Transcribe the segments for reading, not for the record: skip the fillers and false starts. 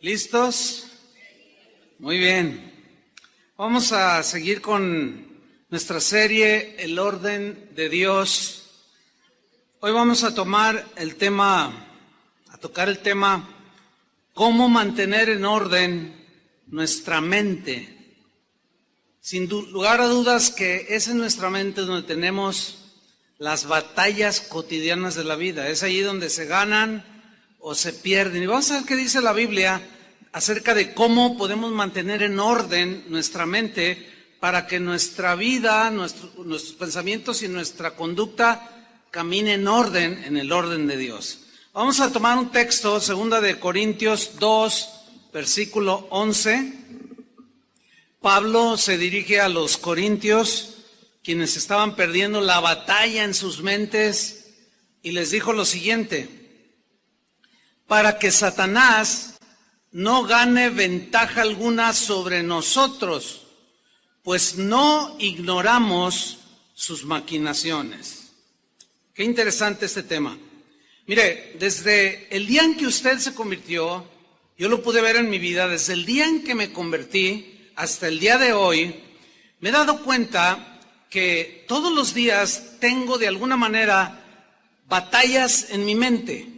¿Listos? Muy bien. Vamos a seguir con nuestra serie El orden de Dios. Hoy vamos a tocar el tema cómo mantener en orden nuestra mente. Sin lugar a dudas que es en nuestra mente donde tenemos las batallas cotidianas de la vida. Es allí donde se ganan o se pierden. Y vamos a ver qué dice la Biblia acerca de cómo podemos mantener en orden nuestra mente para que nuestra vida, nuestros pensamientos y nuestra conducta camine en orden, en el orden de Dios. Vamos a tomar un texto, 2 de Corintios 2, versículo 11. Pablo se dirige a los corintios, quienes estaban perdiendo la batalla en sus mentes, y les dijo lo siguiente: para que Satanás no gane ventaja alguna sobre nosotros, pues no ignoramos sus maquinaciones. Qué interesante este tema. Mire, desde el día en que usted se convirtió, yo lo pude ver en mi vida, desde el día en que me convertí hasta el día de hoy, me he dado cuenta que todos los días tengo de alguna manera batallas en mi mente.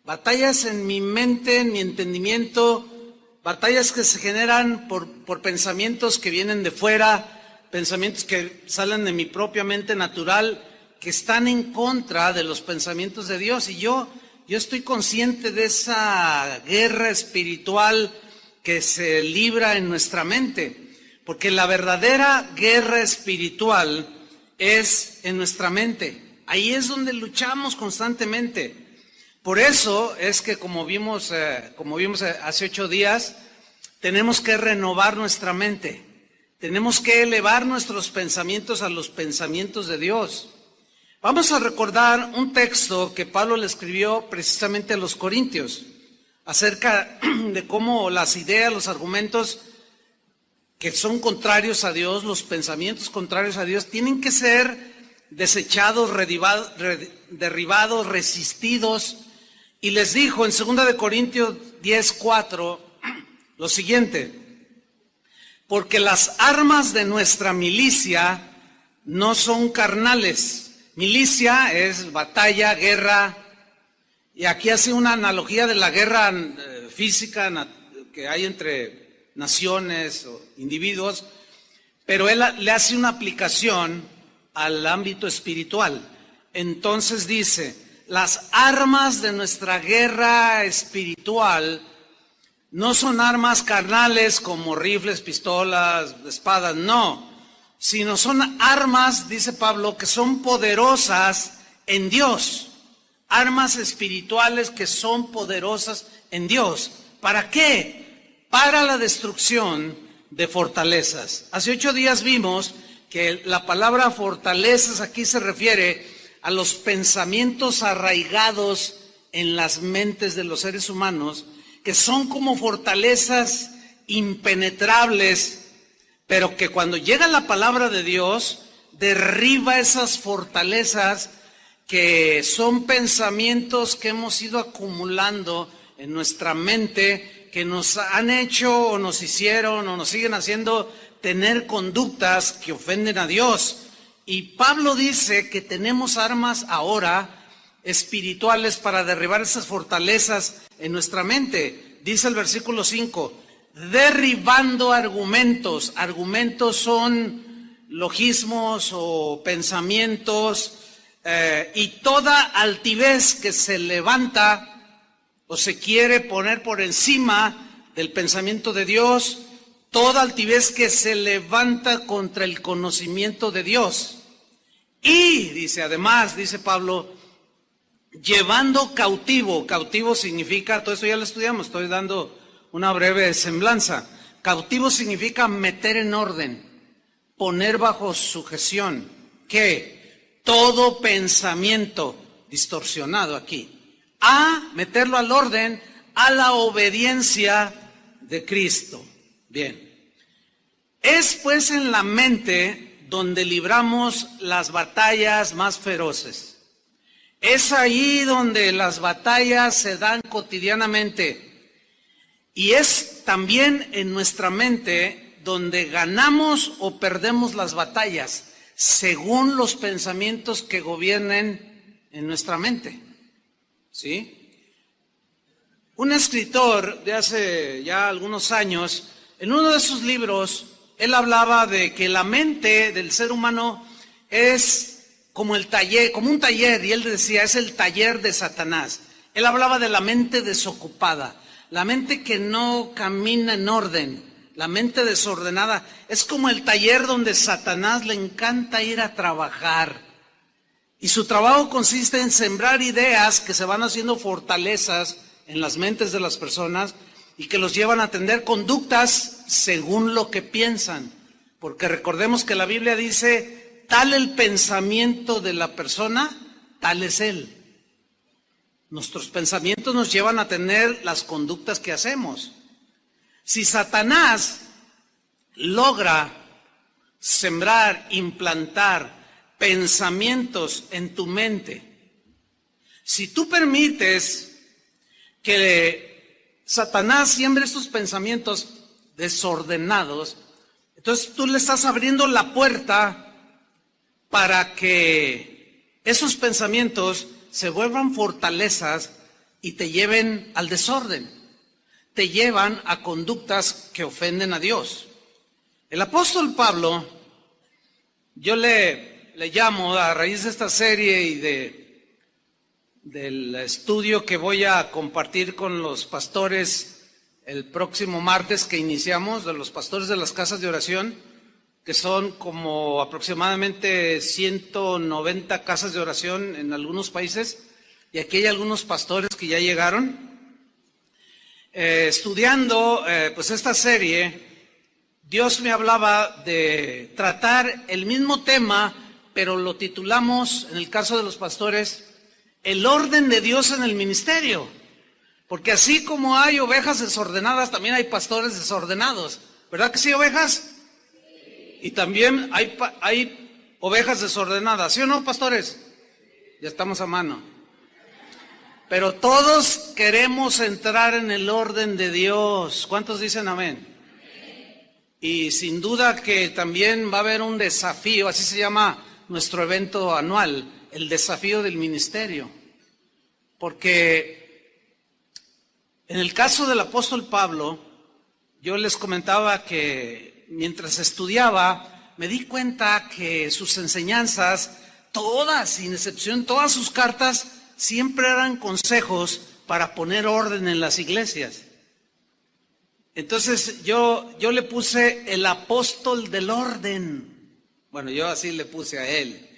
Batallas en mi mente, en mi entendimiento, batallas que se generan por pensamientos que vienen de fuera, pensamientos que salen de mi propia mente natural, que están en contra de los pensamientos de Dios. Y yo estoy consciente de esa guerra espiritual que se libra en nuestra mente, porque la verdadera guerra espiritual es en nuestra mente. Ahí es donde luchamos constantemente. Por eso es que como vimos hace 8 días, tenemos que renovar nuestra mente. Tenemos que elevar nuestros pensamientos a los pensamientos de Dios. Vamos a recordar un texto que Pablo le escribió precisamente a los corintios, acerca de cómo las ideas, los argumentos que son contrarios a Dios, los pensamientos contrarios a Dios, tienen que ser desechados, derribados, resistidos. Y les dijo en 2 de Corintios 10:4 lo siguiente: porque las armas de nuestra milicia no son carnales. Milicia es batalla, guerra, y aquí hace una analogía de la guerra física que hay entre naciones o individuos, pero él le hace una aplicación al ámbito espiritual. Entonces dice: las armas de nuestra guerra espiritual no son armas carnales como rifles, pistolas, espadas, no, sino son armas, dice Pablo, que son poderosas en Dios, armas espirituales que son poderosas en Dios. ¿Para qué? Para la destrucción de fortalezas. Hace 8 días vimos que la palabra fortalezas aquí se refiere a los pensamientos arraigados en las mentes de los seres humanos, que son como fortalezas impenetrables, pero que cuando llega la palabra de Dios, derriba esas fortalezas que son pensamientos que hemos ido acumulando en nuestra mente, que nos han hecho o nos hicieron o nos siguen haciendo tener conductas que ofenden a Dios. Y Pablo dice que tenemos armas ahora espirituales para derribar esas fortalezas en nuestra mente. Dice el versículo 5, derribando argumentos. Argumentos son logismos o pensamientos y toda altivez que se levanta o se quiere poner por encima del pensamiento de Dios, toda altivez que se levanta contra el conocimiento de Dios. Y dice, además, dice Pablo, llevando cautivo significa, todo esto ya lo estudiamos, estoy dando una breve semblanza. Cautivo significa meter en orden, poner bajo sujeción, ¿qué? Todo pensamiento distorsionado aquí, a meterlo al orden, a la obediencia de Cristo. Bien. Es pues en la mente donde libramos las batallas más feroces. Es ahí donde las batallas se dan cotidianamente. Y es también en nuestra mente donde ganamos o perdemos las batallas, según los pensamientos que gobiernen en nuestra mente. ¿Sí? Un escritor de hace ya algunos años, en uno de sus libros, él hablaba de que la mente del ser humano es como un taller, y él decía, es el taller de Satanás. Él hablaba de la mente desocupada, la mente que no camina en orden, la mente desordenada. Es como el taller donde Satanás le encanta ir a trabajar. Y su trabajo consiste en sembrar ideas que se van haciendo fortalezas en las mentes de las personas y que los llevan a tener conductas según lo que piensan. Porque recordemos que la Biblia dice, tal el pensamiento de la persona, tal es él. Nuestros pensamientos nos llevan a tener las conductas que hacemos. Si Satanás logra sembrar, implantar pensamientos en tu mente, si tú permites que Satanás siembre estos pensamientos desordenados, entonces tú le estás abriendo la puerta para que esos pensamientos se vuelvan fortalezas y te lleven al desorden, te llevan a conductas que ofenden a Dios. El apóstol Pablo, yo le llamo, a raíz de esta serie y del estudio que voy a compartir con los pastores el próximo martes que iniciamos, de los pastores de las casas de oración, que son como aproximadamente 190 casas de oración en algunos países, y aquí hay algunos pastores que ya llegaron. Estudiando pues esta serie, Dios me hablaba de tratar el mismo tema, pero lo titulamos, en el caso de los pastores, el orden de Dios en el ministerio. Porque así como hay ovejas desordenadas, también hay pastores desordenados. ¿Verdad que sí, ovejas? Y también hay ovejas desordenadas, ¿sí o no, pastores? Ya estamos a mano. Pero todos queremos entrar en el orden de Dios. ¿Cuántos dicen amén? Y sin duda que también va a haber un desafío, así se llama nuestro evento anual, el desafío del ministerio. Porque en el caso del apóstol Pablo, yo les comentaba que mientras estudiaba, me di cuenta que sus enseñanzas, todas, sin excepción, todas sus cartas, siempre eran consejos para poner orden en las iglesias. Entonces yo le puse el apóstol del orden. Bueno, yo así le puse a él.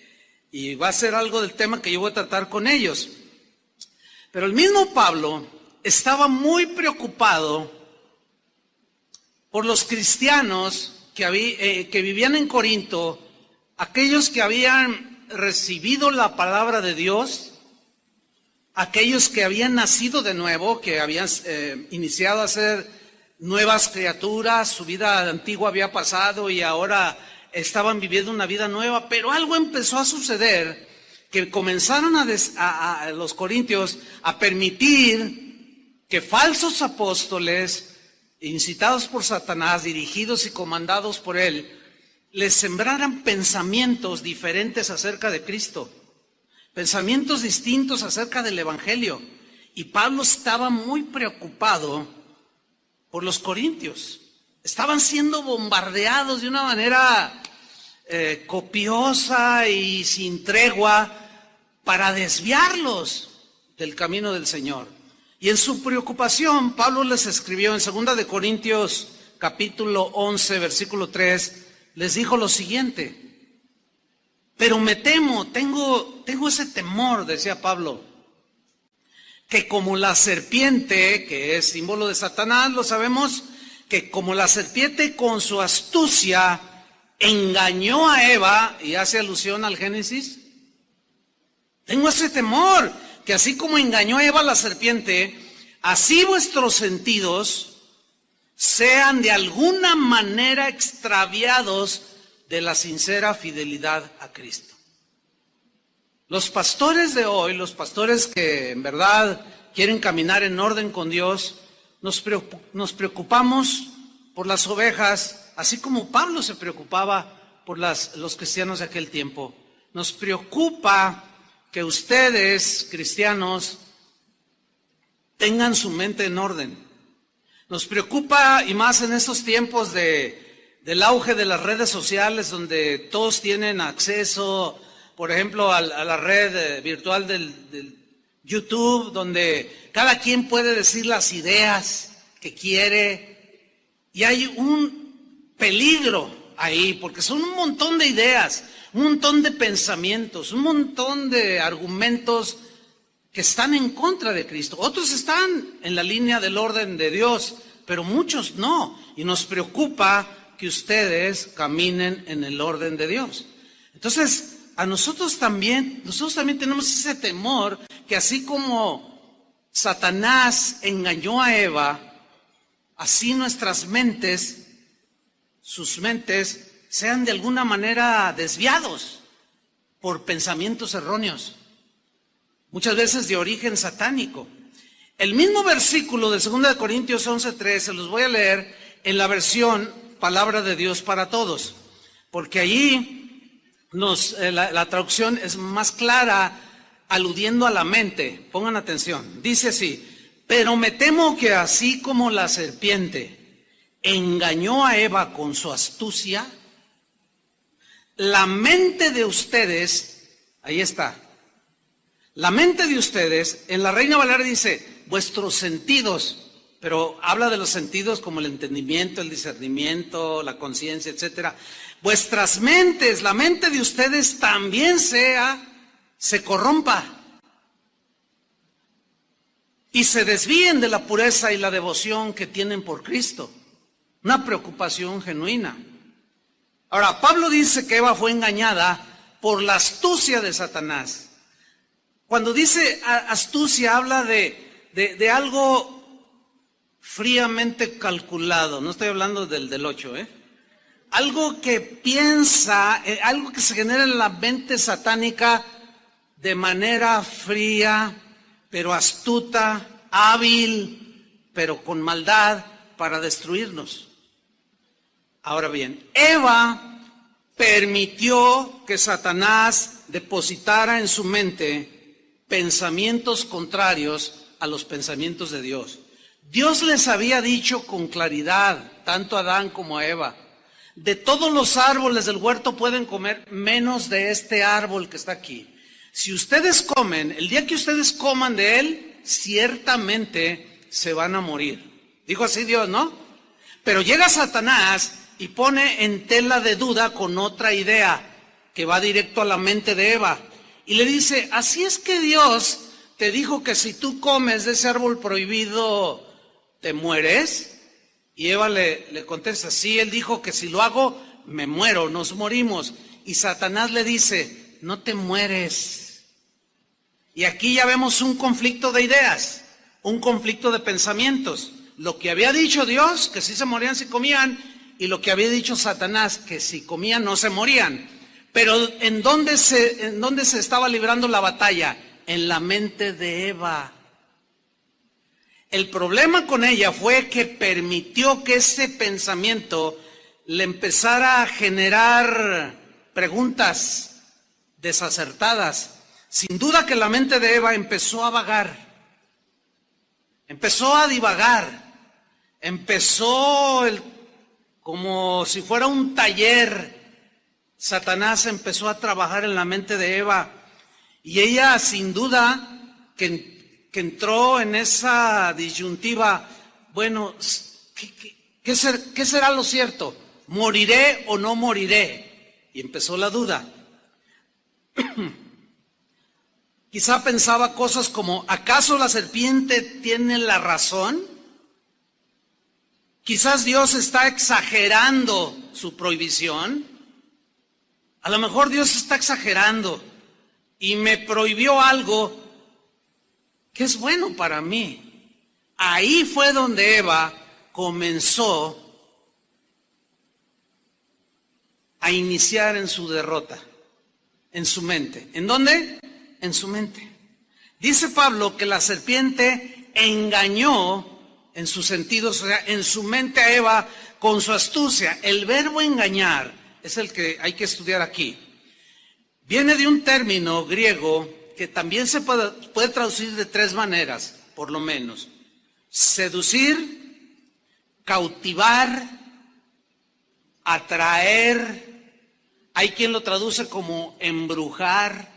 Y va a ser algo del tema que yo voy a tratar con ellos. Pero el mismo Pablo estaba muy preocupado por los cristianos que vivían en Corinto, aquellos que habían recibido la palabra de Dios, aquellos que habían nacido de nuevo, que habían iniciado a ser nuevas criaturas, su vida antigua había pasado y ahora estaban viviendo una vida nueva, pero algo empezó a suceder, que comenzaron a los corintios a permitir que falsos apóstoles, incitados por Satanás, dirigidos y comandados por él, les sembraran pensamientos diferentes acerca de Cristo, pensamientos distintos acerca del Evangelio. Y Pablo estaba muy preocupado por los corintios. Estaban siendo bombardeados de una manera copiosa y sin tregua para desviarlos del camino del Señor. Y en su preocupación, Pablo les escribió en 2 de Corintios capítulo 11, versículo 3, les dijo lo siguiente: pero me temo, tengo ese temor, decía Pablo, que como la serpiente, que es símbolo de Satanás, lo sabemos, que como la serpiente con su astucia engañó a Eva, y hace alusión al Génesis, tengo ese temor, que así como engañó a Eva la serpiente, así vuestros sentidos sean de alguna manera extraviados de la sincera fidelidad a Cristo. Los pastores de hoy, los pastores que en verdad quieren caminar en orden con Dios, nos preocupamos por las ovejas, así como Pablo se preocupaba por los cristianos de aquel tiempo. Nos preocupa que ustedes, cristianos, tengan su mente en orden. Nos preocupa, y más en estos tiempos del auge de las redes sociales, donde todos tienen acceso, por ejemplo, a la red virtual del YouTube, donde cada quien puede decir las ideas que quiere, y hay un peligro ahí, porque son un montón de ideas, un montón de pensamientos, un montón de argumentos que están en contra de Cristo. Otros están en la línea del orden de Dios, pero muchos no, y nos preocupa que ustedes caminen en el orden de Dios. Entonces, nosotros también tenemos ese temor que así como Satanás engañó a Eva, así nuestras mentes, sus mentes, sean de alguna manera desviados por pensamientos erróneos, muchas veces de origen satánico. El mismo versículo de 2 Corintios 11:3, se los voy a leer en la versión Palabra de Dios para Todos, porque allí la traducción es más clara, aludiendo a la mente. Pongan atención, dice así: pero me temo que así como la serpiente engañó a Eva con su astucia, la mente de ustedes, ahí está, la mente de ustedes, en la Reina Valera dice, vuestros sentidos, pero habla de los sentidos como el entendimiento, el discernimiento, la conciencia, etcétera. Vuestras mentes, la mente de ustedes también se corrompa y se desvíen de la pureza y la devoción que tienen por Cristo. Una preocupación genuina. Ahora, Pablo dice que Eva fue engañada por la astucia de Satanás. Cuando dice astucia, habla de algo fríamente calculado. No estoy hablando del 8, algo que piensa, algo que se genera en la mente satánica de manera fría, pero astuta, hábil, pero con maldad para destruirnos. Ahora bien, Eva permitió que Satanás depositara en su mente pensamientos contrarios a los pensamientos de Dios. Dios les había dicho con claridad, tanto a Adán como a Eva, de todos los árboles del huerto pueden comer, menos de este árbol que está aquí. Si ustedes comen, el día que ustedes coman de él, ciertamente se van a morir. Dijo así Dios, ¿no? Pero llega Satanás y pone en tela de duda con otra idea que va directo a la mente de Eva. Y le dice, así es que Dios te dijo que si tú comes de ese árbol prohibido, ¿te mueres? Y Eva le contesta, sí, él dijo que si lo hago, me muero, nos morimos. Y Satanás le dice, no te mueres. Y aquí ya vemos un conflicto de ideas, un conflicto de pensamientos. Lo que había dicho Dios, que sí se morían si comían, y lo que había dicho Satanás, que si comían no se morían. Pero ¿en dónde se estaba librando la batalla? En la mente de Eva. El problema con ella fue que permitió que ese pensamiento le empezara a generar preguntas desacertadas. Sin duda que la mente de Eva empezó a vagar, empezó a divagar, empezó como si fuera un taller. Satanás empezó a trabajar en la mente de Eva y ella sin duda que entró en esa disyuntiva, bueno, ¿qué será lo cierto? ¿Moriré o no moriré? Y empezó la duda. Quizá pensaba cosas como, ¿acaso la serpiente tiene la razón? Quizás Dios está exagerando su prohibición. A lo mejor Dios está exagerando y me prohibió algo que es bueno para mí. Ahí fue donde Eva comenzó a iniciar en su derrota, en su mente. ¿En dónde? En su mente. Dice Pablo que la serpiente engañó en sus sentidos, o sea, en su mente a Eva con su astucia. El verbo engañar es el que hay que estudiar aquí. Viene de un término griego que también se puede traducir de tres maneras, por lo menos. Seducir, cautivar, atraer. Hay quien lo traduce como embrujar.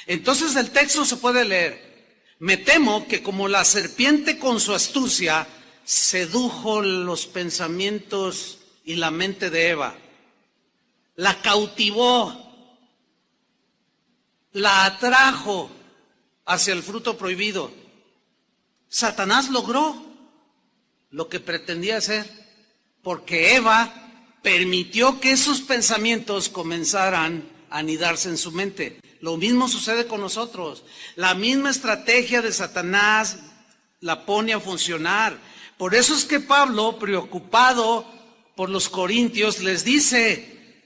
Entonces el texto se puede leer: me temo que como la serpiente con su astucia sedujo los pensamientos y la mente de Eva, la cautivó, la atrajo hacia el fruto prohibido. Satanás logró lo que pretendía hacer, porque Eva permitió que esos pensamientos comenzaran a anidarse en su mente. Lo mismo sucede con nosotros. La misma estrategia de Satanás la pone a funcionar. Por eso es que Pablo, preocupado por los corintios, les dice: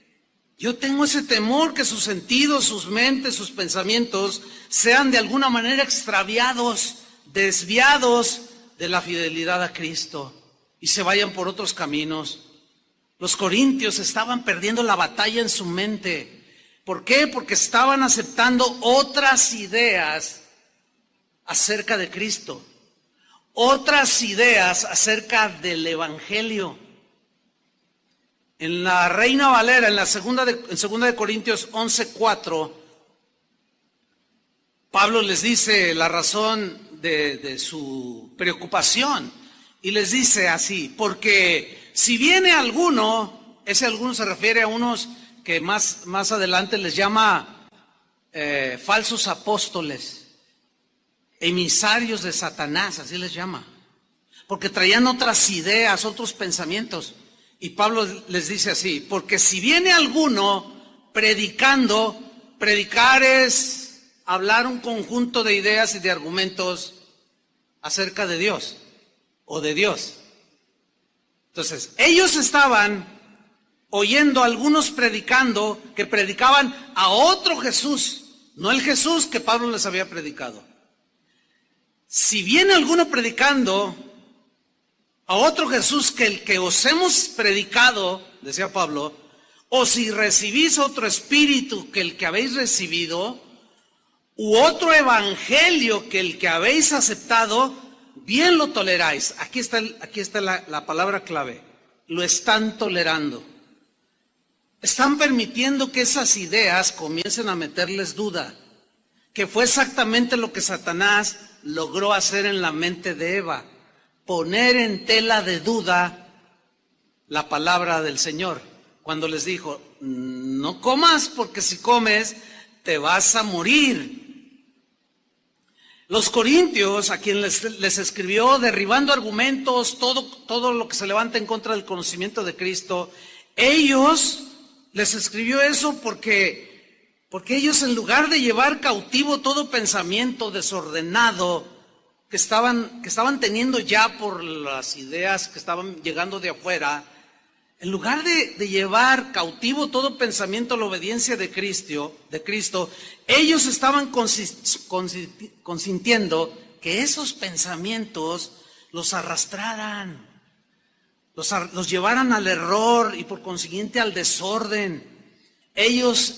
yo tengo ese temor que sus sentidos, sus mentes, sus pensamientos sean de alguna manera extraviados, desviados de la fidelidad a Cristo y se vayan por otros caminos. Los corintios estaban perdiendo la batalla en su mente. ¿Por qué? Porque estaban aceptando otras ideas acerca de Cristo, otras ideas acerca del Evangelio. En la Reina Valera, en segunda de Corintios 11:4, Pablo les dice la razón de su preocupación y les dice así: porque si viene alguno, ese alguno se refiere a unos que más adelante les llama falsos apóstoles, emisarios de Satanás, así les llama, porque traían otras ideas, otros pensamientos. Y Pablo les dice así: porque si viene alguno predicando, predicar es hablar un conjunto de ideas y de argumentos acerca de Dios o de Dios. Entonces, ellos estaban oyendo a algunos predicando, que predicaban a otro Jesús, no el Jesús que Pablo les había predicado. Si viene alguno predicando a otro Jesús que el que os hemos predicado, decía Pablo, o si recibís otro espíritu que el que habéis recibido, u otro evangelio que el que habéis aceptado, bien lo toleráis. Aquí está la palabra clave: lo están tolerando. Están permitiendo que esas ideas comiencen a meterles duda, que fue exactamente lo que Satanás logró hacer en la mente de Eva: poner en tela de duda la palabra del Señor, cuando les dijo: no comas, porque si comes te vas a morir. Los corintios, a quien les escribió derribando argumentos, todo lo que se levanta en contra del conocimiento de Cristo, ellos les escribió eso porque ellos, en lugar de llevar cautivo todo pensamiento desordenado que estaban teniendo ya por las ideas que estaban llegando de afuera, en lugar de llevar cautivo todo pensamiento a la obediencia de Cristo, ellos estaban consintiendo que esos pensamientos los arrastraran, los llevaran al error y por consiguiente al desorden. Ellos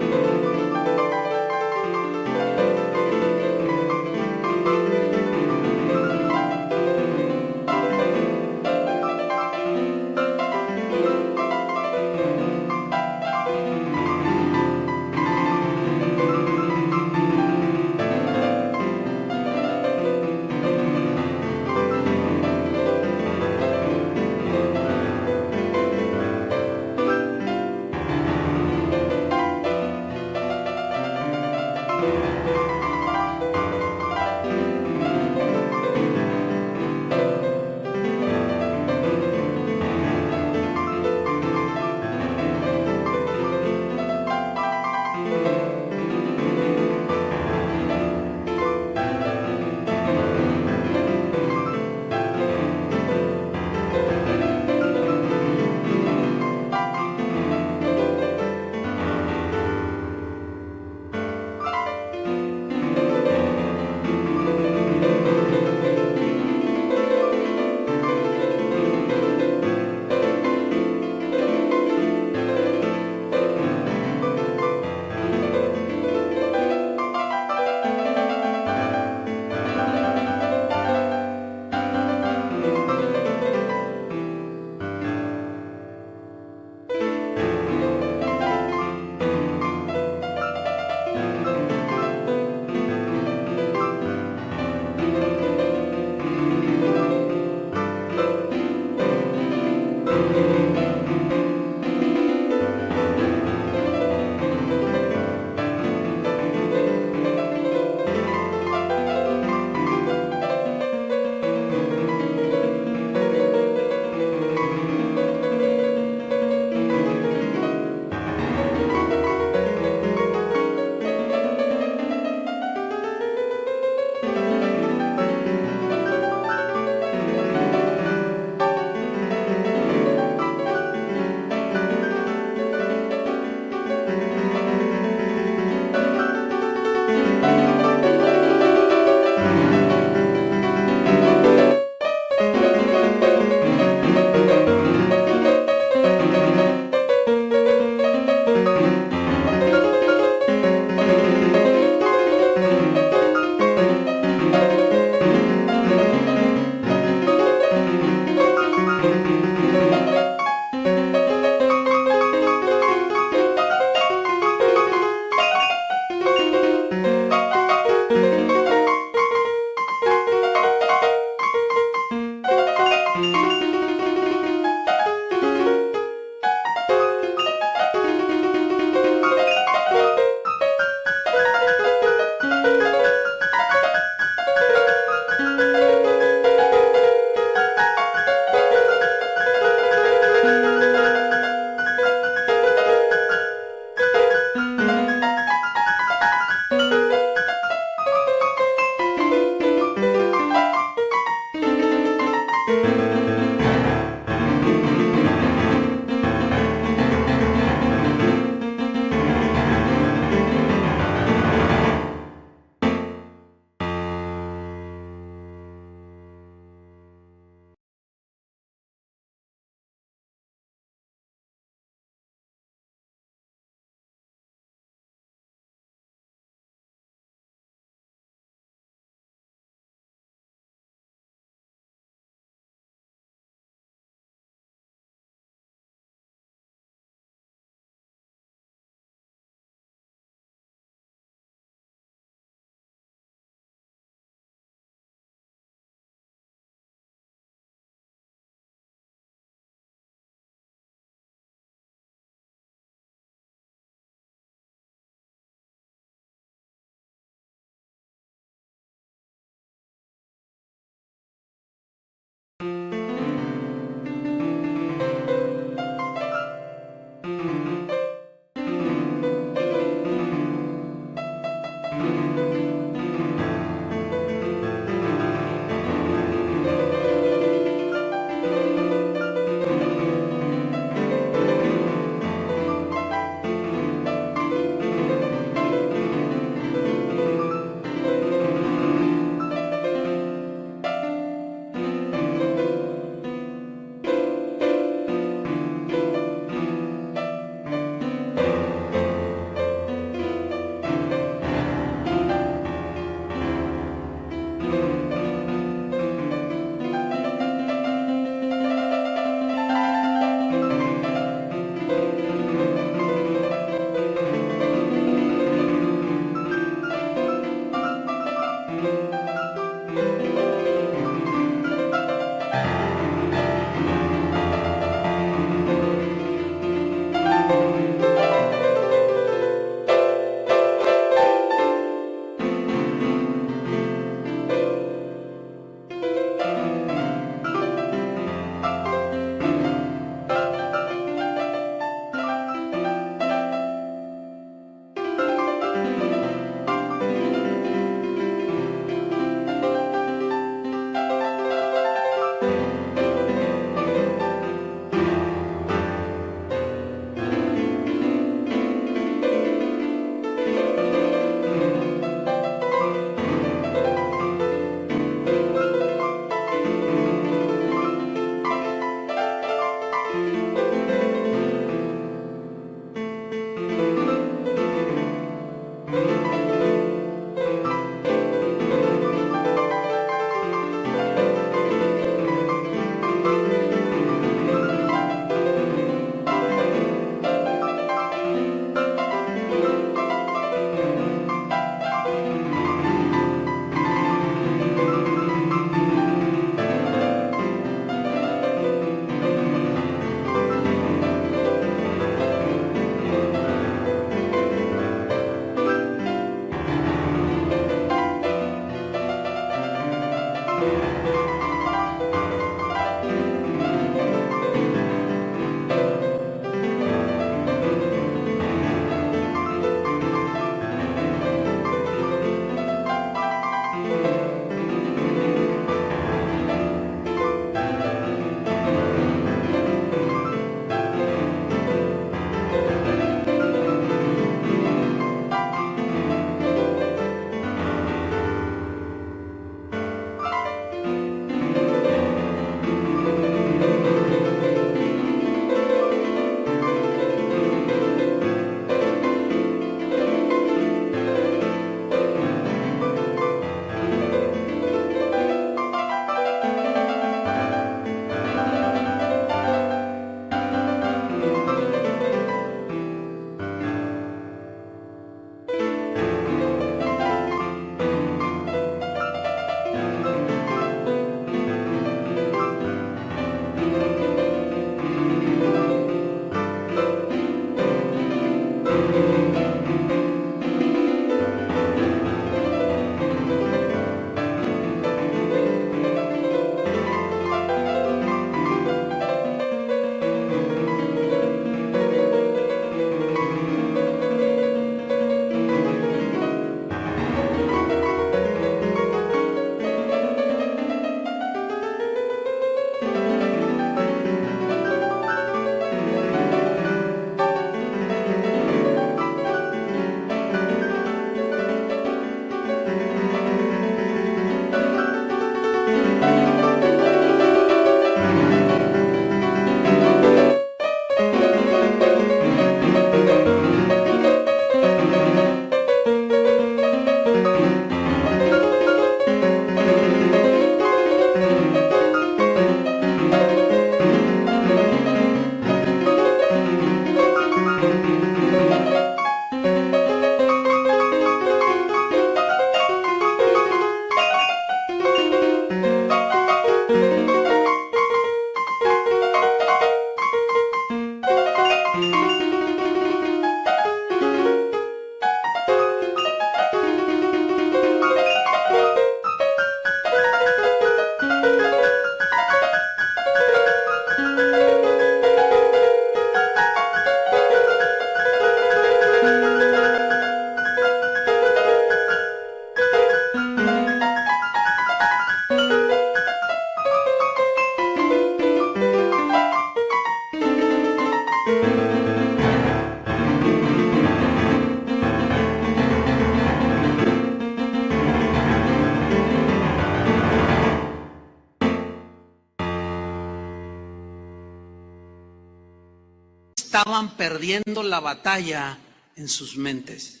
estaban perdiendo la batalla en sus mentes.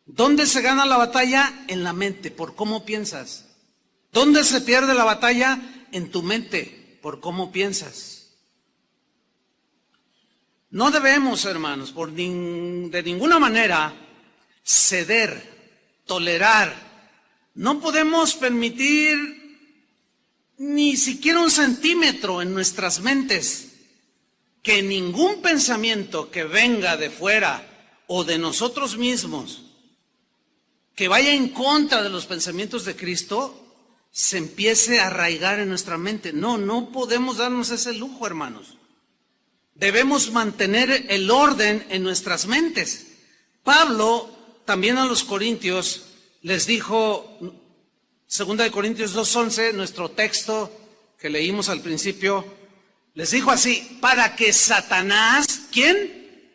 ¿Dónde se gana la batalla? En la mente, por cómo piensas. ¿Dónde se pierde la batalla? En tu mente, por cómo piensas. No debemos, hermanos, de ninguna manera ceder, tolerar. No podemos permitir ni siquiera un centímetro en nuestras mentes que ningún pensamiento que venga de fuera o de nosotros mismos, que vaya en contra de los pensamientos de Cristo, se empiece a arraigar en nuestra mente. No podemos darnos ese lujo, hermanos. Debemos mantener el orden en nuestras mentes. Pablo también a los corintios les dijo, 2 Corintios 2:11, nuestro texto que leímos al principio, les dijo así: para que Satanás, ¿quién?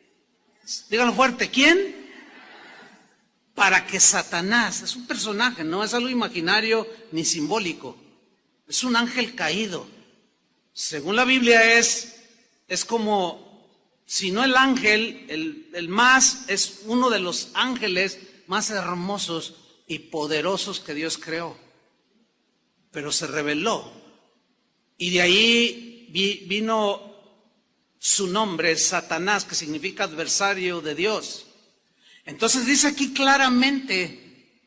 Díganlo fuerte, ¿quién? Para que Satanás, es un personaje, no es algo imaginario ni simbólico, es un ángel caído. Según la Biblia es como, si no el ángel, el más, es uno de los ángeles más hermosos y poderosos que Dios creó. Pero se rebeló. Y de ahí vino su nombre, Satanás, que significa adversario de Dios. Entonces dice aquí claramente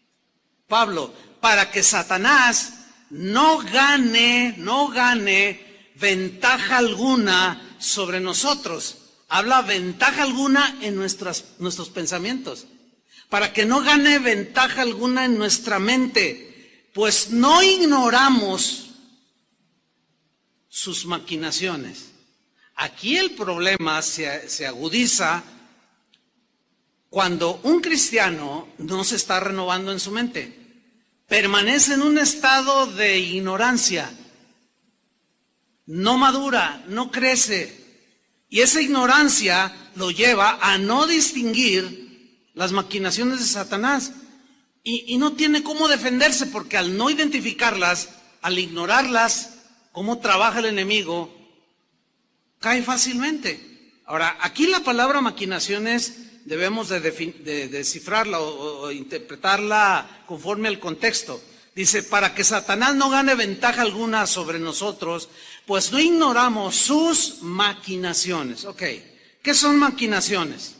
Pablo, para que Satanás no gane ventaja alguna sobre nosotros. Habla ventaja alguna en nuestros pensamientos. Para que no gane ventaja alguna en nuestra mente, pues no ignoramos sus maquinaciones. Aquí el problema se agudiza cuando un cristiano no se está renovando en su mente. Permanece en un estado de ignorancia, no madura, no crece. Y esa ignorancia lo lleva a no distinguir las maquinaciones de Satanás. Y no tiene cómo defenderse, porque al no identificarlas, al ignorarlas, cómo trabaja el enemigo, cae fácilmente. Ahora, aquí la palabra maquinaciones debemos de descifrarla o interpretarla conforme al contexto. Dice, para que Satanás no gane ventaja alguna sobre nosotros, pues no ignoramos sus maquinaciones. Ok, ¿qué son maquinaciones?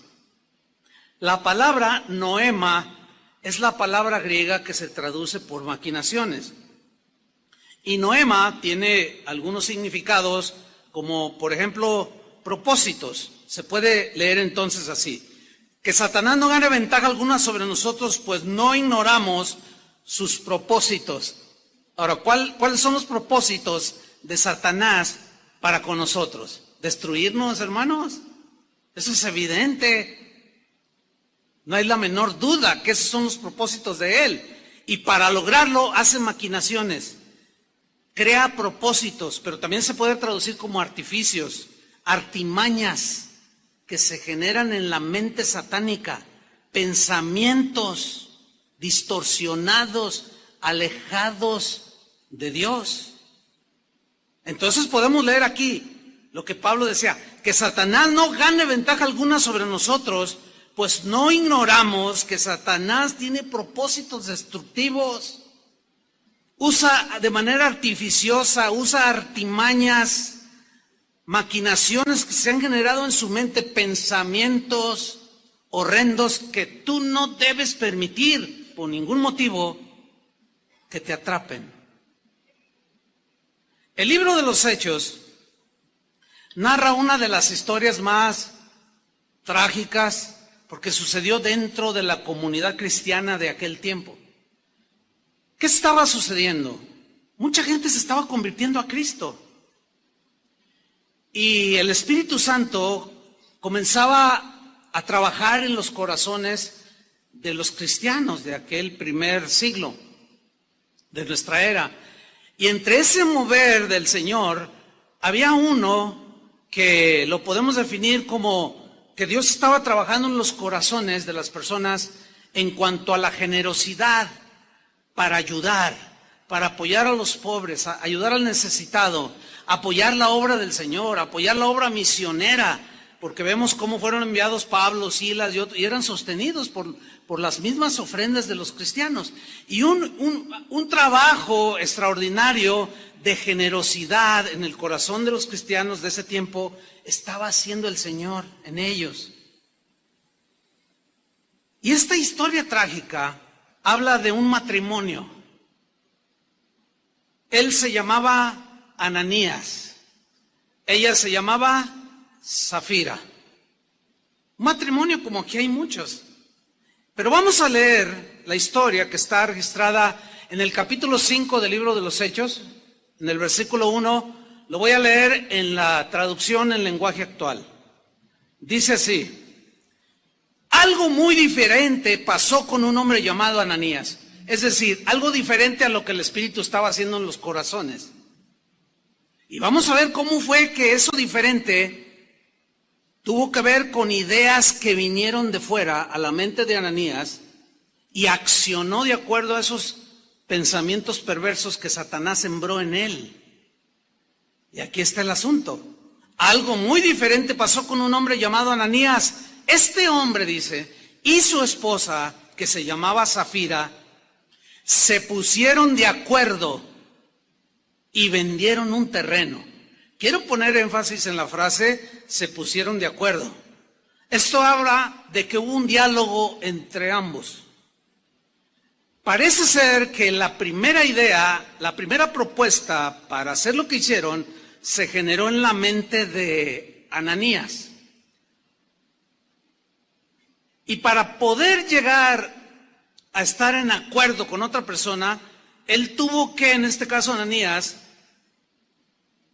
La palabra noema es la palabra griega que se traduce por maquinaciones. Y noema tiene algunos significados, como por ejemplo propósitos. Se puede leer entonces así: que Satanás no gane ventaja alguna sobre nosotros, pues no ignoramos sus propósitos. Ahora, ¿cuáles son los propósitos de Satanás para con nosotros? ¿Destruirnos, hermanos? Eso es evidente. No hay la menor duda que esos son los propósitos de él. Y para lograrlo hace maquinaciones. Crea propósitos, pero también se puede traducir como artificios, artimañas que se generan en la mente satánica, pensamientos distorsionados, alejados de Dios. Entonces podemos leer aquí lo que Pablo decía: que Satanás no gane ventaja alguna sobre nosotros, pues no ignoramos que Satanás tiene propósitos destructivos. Usa de manera artificiosa, usa artimañas, maquinaciones que se han generado en su mente, pensamientos horrendos que tú no debes permitir por ningún motivo que te atrapen. El libro de los Hechos narra una de las historias más trágicas, porque sucedió dentro de la comunidad cristiana de aquel tiempo. ¿Qué estaba sucediendo? Mucha gente se estaba convirtiendo a Cristo. Y el Espíritu Santo comenzaba a trabajar en los corazones de los cristianos de aquel primer siglo de nuestra era. Y entre ese mover del Señor había uno que lo podemos definir como que Dios estaba trabajando en los corazones de las personas en cuanto a la generosidad para ayudar, para apoyar a los pobres, ayudar al necesitado, apoyar la obra del Señor, apoyar la obra misionera, porque vemos cómo fueron enviados Pablo, Silas y otros, y eran sostenidos por las mismas ofrendas de los cristianos. Y un trabajo extraordinario de generosidad en el corazón de los cristianos de ese tiempo estaba haciendo el Señor en ellos. Y esta historia trágica habla de un matrimonio. Él se llamaba Ananías, ella se llamaba Safira. Un matrimonio como aquí hay muchos. Pero vamos a leer la historia que está registrada en el capítulo 5 del libro de los Hechos, en el versículo 1. Lo voy a leer en la traducción en lenguaje actual. Dice así: algo muy diferente pasó con un hombre llamado Ananías. Es decir, algo diferente a lo que el Espíritu estaba haciendo en los corazones. Y vamos a ver cómo fue que eso diferente tuvo que ver con ideas que vinieron de fuera a la mente de Ananías y accionó de acuerdo a esos pensamientos perversos que Satanás sembró en él. Y aquí está el asunto. Algo muy diferente pasó con un hombre llamado Ananías. Este hombre, dice, y su esposa, que se llamaba Safira, se pusieron de acuerdo y vendieron un terreno. Quiero poner énfasis en la frase, se pusieron de acuerdo. Esto habla de que hubo un diálogo entre ambos. Parece ser que la primera idea, la primera propuesta para hacer lo que hicieron, se generó en la mente de Ananías. Y para poder llegar a estar en acuerdo con otra persona, él tuvo que, en este caso Ananías,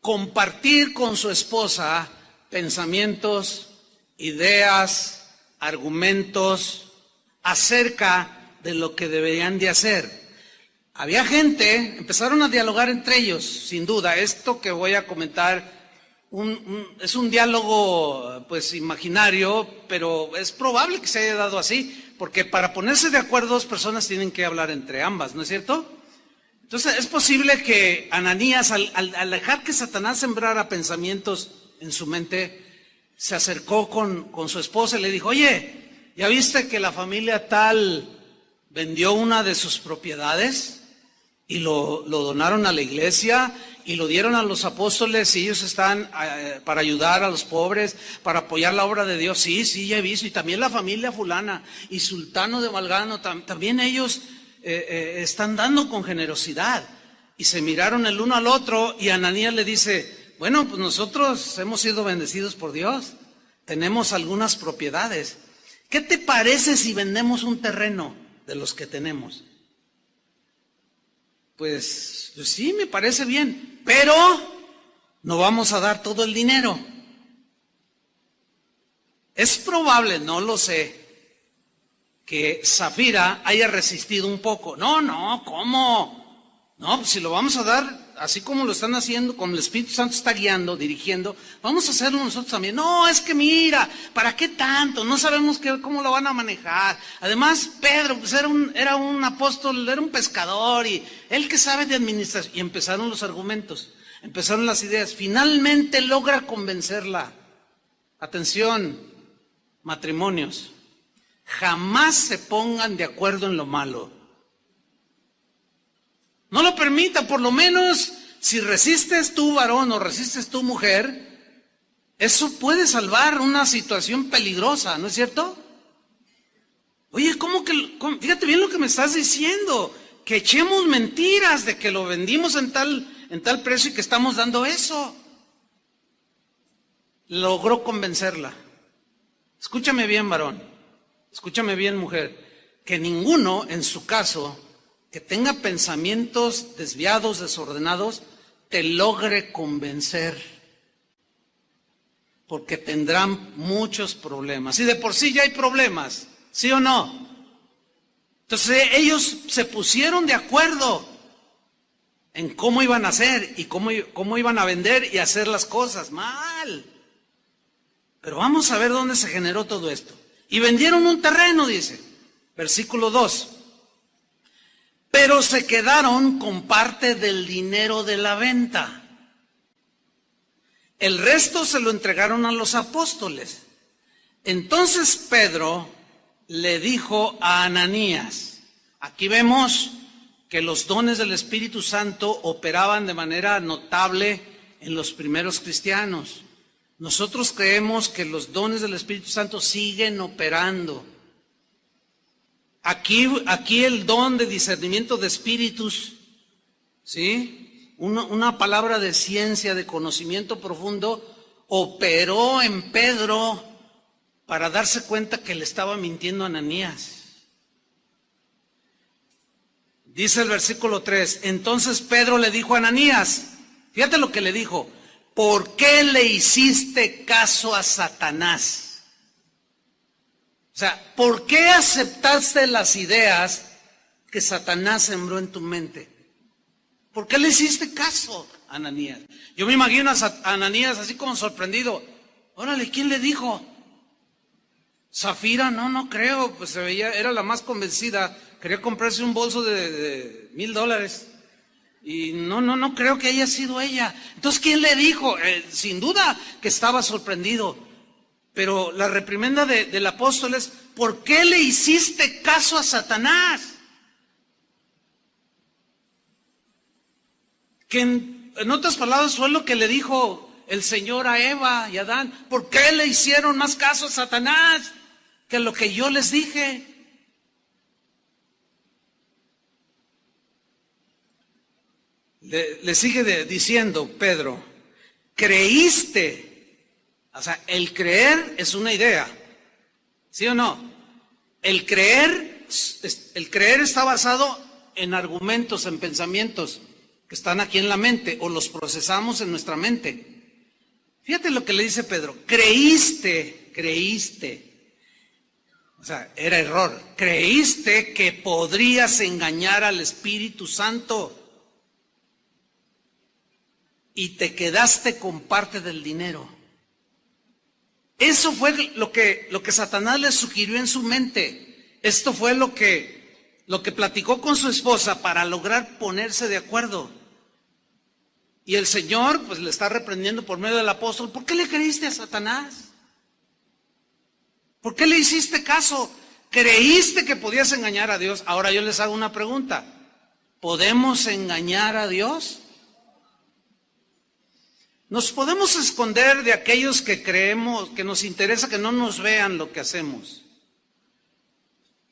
compartir con su esposa pensamientos, ideas, argumentos acerca de lo que deberían de hacer. Había gente, empezaron a dialogar entre ellos, sin duda. Esto que voy a comentar es un diálogo pues imaginario, pero es probable que se haya dado así, porque para ponerse de acuerdo dos personas tienen que hablar entre ambas, ¿no es cierto? Entonces es posible que Ananías, al dejar que Satanás sembrara pensamientos en su mente, se acercó con su esposa y le dijo: oye, ¿ya viste que la familia tal vendió una de sus propiedades y lo donaron a la iglesia y lo dieron a los apóstoles y ellos están para ayudar a los pobres, para apoyar la obra de Dios? Sí, ya he visto. Y también la familia fulana y Sultano de Malgano, también ellos están dando con generosidad. Y se miraron el uno al otro y Ananías le dice: bueno, pues nosotros hemos sido bendecidos por Dios, tenemos algunas propiedades. ¿Qué te parece si vendemos un terreno de los que tenemos? Pues sí, me parece bien, pero no vamos a dar todo el dinero. Es probable, no lo sé, que Safira haya resistido un poco. No, ¿cómo? No, pues si lo vamos a dar, así como lo están haciendo, como el Espíritu Santo está guiando, dirigiendo, vamos a hacerlo nosotros también. No, es que mira, ¿para qué tanto? No sabemos cómo lo van a manejar. Además, Pedro pues era un apóstol, era un pescador, y él que sabe de administración. Y empezaron los argumentos, empezaron las ideas. Finalmente logra convencerla. Atención, matrimonios, jamás se pongan de acuerdo en lo malo. No lo permita. Por lo menos si resistes tú, varón, o resistes tú, mujer, eso puede salvar una situación peligrosa, ¿no es cierto? Oye, fíjate bien lo que me estás diciendo, que echemos mentiras de que lo vendimos en tal precio y que estamos dando eso. Logró convencerla. Escúchame bien, varón, escúchame bien, mujer, que ninguno en su caso que tenga pensamientos desviados, desordenados, te logre convencer, porque tendrán muchos problemas. Y de por sí ya hay problemas, ¿sí o no? Entonces ellos se pusieron de acuerdo en cómo iban a hacer y cómo iban a vender y hacer las cosas mal. Pero vamos a ver dónde se generó todo esto. Y vendieron un terreno, dice, versículo 2. Pero se quedaron con parte del dinero de la venta. El resto se lo entregaron a los apóstoles. Entonces Pedro le dijo a Ananías, aquí vemos que los dones del Espíritu Santo operaban de manera notable en los primeros cristianos. Nosotros creemos que los dones del Espíritu Santo siguen operando. Aquí el don de discernimiento de espíritus, ¿sí? Una palabra de ciencia, de conocimiento profundo, operó en Pedro para darse cuenta que le estaba mintiendo a Ananías. Dice el versículo 3, entonces Pedro le dijo a Ananías, fíjate lo que le dijo, ¿por qué le hiciste caso a Satanás? O sea, ¿por qué aceptaste las ideas que Satanás sembró en tu mente? ¿Por qué le hiciste caso a Ananías? Yo me imagino a Ananías así como sorprendido. Órale, ¿quién le dijo? Zafira, no creo, pues se veía, era la más convencida, quería comprarse un bolso de $1,000 y no creo que haya sido ella. Entonces, ¿quién le dijo? Sin duda que estaba sorprendido, pero la reprimenda del apóstol es, ¿por qué le hiciste caso a Satanás? Que en otras palabras fue lo que le dijo el Señor a Eva y a Adán, ¿por qué le hicieron más caso a Satanás que lo que yo les dije? Le sigue diciendo Pedro, creíste. O sea, el creer es una idea, ¿sí o no? El creer está basado en argumentos, en pensamientos que están aquí en la mente o los procesamos en nuestra mente. Fíjate lo que le dice Pedro, creíste. O sea, era error. Creíste que podrías engañar al Espíritu Santo y te quedaste con parte del dinero. Eso fue lo que Satanás le sugirió en su mente. Esto fue lo que platicó con su esposa para lograr ponerse de acuerdo. Y el Señor pues le está reprendiendo por medio del apóstol. ¿Por qué le creíste a Satanás? ¿Por qué le hiciste caso? ¿Creíste que podías engañar a Dios? Ahora yo les hago una pregunta. ¿Podemos engañar a Dios? Nos podemos esconder de aquellos que creemos, que nos interesa que no nos vean lo que hacemos.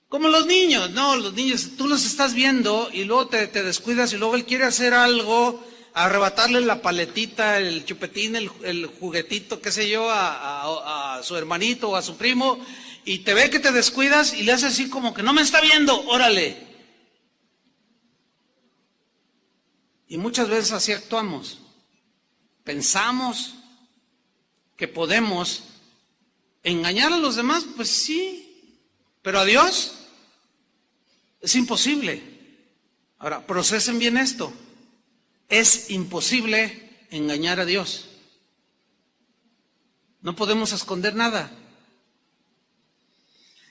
Como los niños, no, los niños, tú los estás viendo y luego te descuidas y luego él quiere hacer algo, arrebatarle la paletita, el chupetín, el juguetito, qué sé yo, a su hermanito o a su primo, y te ve que te descuidas y le hace así como que no me está viendo, órale. Y muchas veces así actuamos. Pensamos que podemos engañar a los demás, pues sí, pero a Dios es imposible. Ahora, procesen bien esto. Es imposible engañar a Dios. No podemos esconder nada.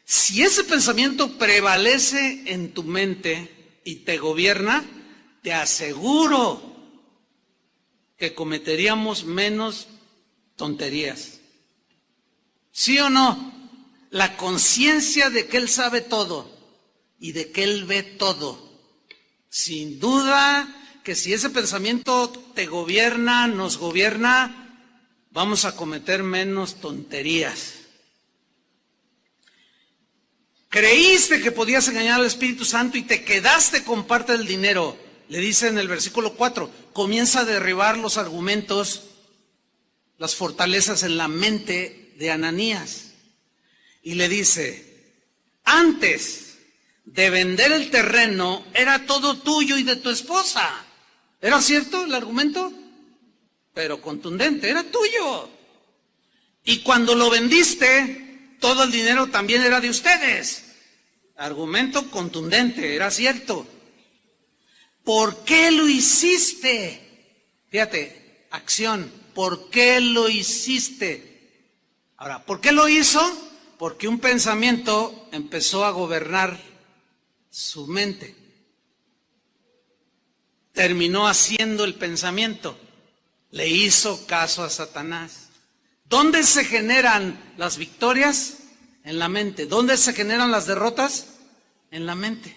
Si ese pensamiento prevalece en tu mente y te gobierna, te aseguro que cometeríamos menos tonterías. ¿Sí o no? La conciencia de que Él sabe todo y de que Él ve todo. Sin duda que si ese pensamiento te gobierna, nos gobierna, vamos a cometer menos tonterías. Creíste que podías engañar al Espíritu Santo y te quedaste con parte del dinero. Le dice en el versículo 4, comienza a derribar los argumentos, las fortalezas en la mente de Ananías. Y le dice, antes de vender el terreno, era todo tuyo y de tu esposa. ¿Era cierto el argumento? Pero contundente, era tuyo. Y cuando lo vendiste, todo el dinero también era de ustedes. Argumento contundente, era cierto. ¿Por qué lo hiciste? Fíjate, acción. ¿Por qué lo hiciste? Ahora, ¿por qué lo hizo? Porque un pensamiento empezó a gobernar su mente. Terminó haciendo el pensamiento. Le hizo caso a Satanás. ¿Dónde se generan las victorias? En la mente. ¿Dónde se generan las derrotas? En la mente.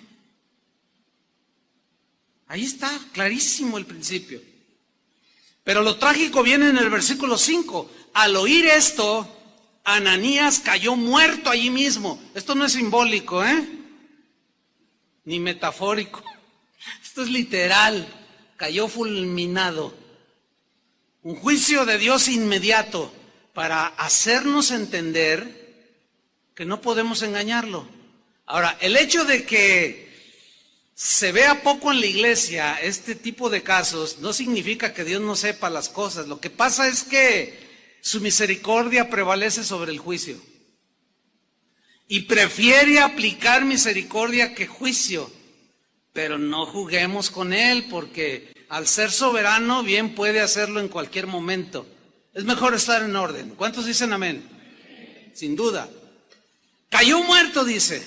Ahí está, clarísimo el principio. Pero lo trágico viene en el versículo 5. Al oír esto, Ananías cayó muerto allí mismo. Esto no es simbólico, ni metafórico. Esto es literal. Cayó fulminado. Un juicio de Dios inmediato para hacernos entender que no podemos engañarlo. Ahora, el hecho de que se vea poco en la iglesia este tipo de casos no significa que Dios no sepa las cosas. Lo que pasa es que su misericordia prevalece sobre el juicio. Y prefiere aplicar misericordia que juicio. Pero no juguemos con Él, porque al ser soberano bien puede hacerlo en cualquier momento. Es mejor estar en orden. ¿Cuántos dicen amén? Sin duda. Cayó muerto, dice.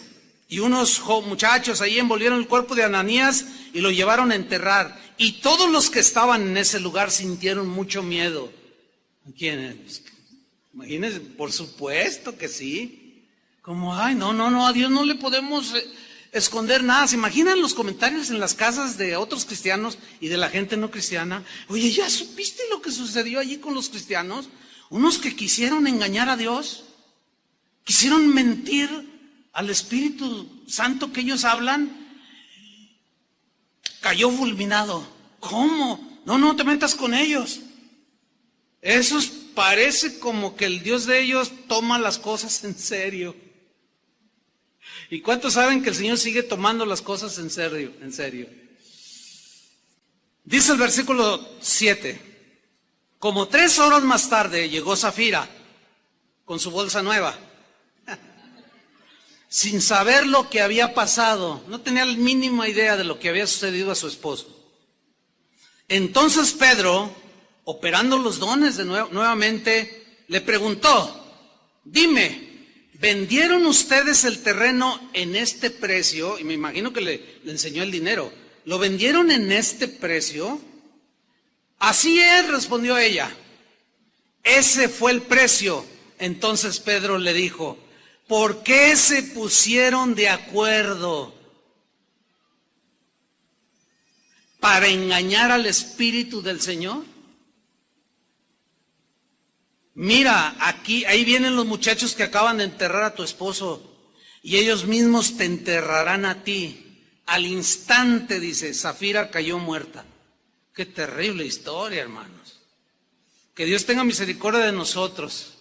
Y unos muchachos ahí envolvieron el cuerpo de Ananías y lo llevaron a enterrar. Y todos los que estaban en ese lugar sintieron mucho miedo. ¿Quiénes? Imagínense, por supuesto que sí. Como, ay, no, a Dios no le podemos esconder nada. ¿Se imaginan los comentarios en las casas de otros cristianos y de la gente no cristiana? Oye, ¿ya supiste lo que sucedió allí con los cristianos? Unos que quisieron engañar a Dios, quisieron mentir al Espíritu Santo que ellos hablan, cayó fulminado. ¿Cómo? No te metas con ellos. Esos parece como que el Dios de ellos toma las cosas en serio. ¿Y cuántos saben que el Señor sigue tomando las cosas en serio? En serio. Dice el versículo 7. Como 3 horas más tarde llegó Safira con su bolsa nueva, sin saber lo que había pasado. No tenía la mínima idea de lo que había sucedido a su esposo. Entonces Pedro, operando los dones nuevamente, le preguntó: dime, ¿vendieron ustedes el terreno en este precio? Y me imagino que le enseñó el dinero. ¿Lo vendieron en este precio? Así es, respondió ella. Ese fue el precio. Entonces Pedro le dijo: ¿por qué se pusieron de acuerdo? ¿Para engañar al Espíritu del Señor? Mira, ahí vienen los muchachos que acaban de enterrar a tu esposo y ellos mismos te enterrarán a ti. Al instante, dice, Safira cayó muerta. Qué terrible historia, hermanos. Que Dios tenga misericordia de nosotros.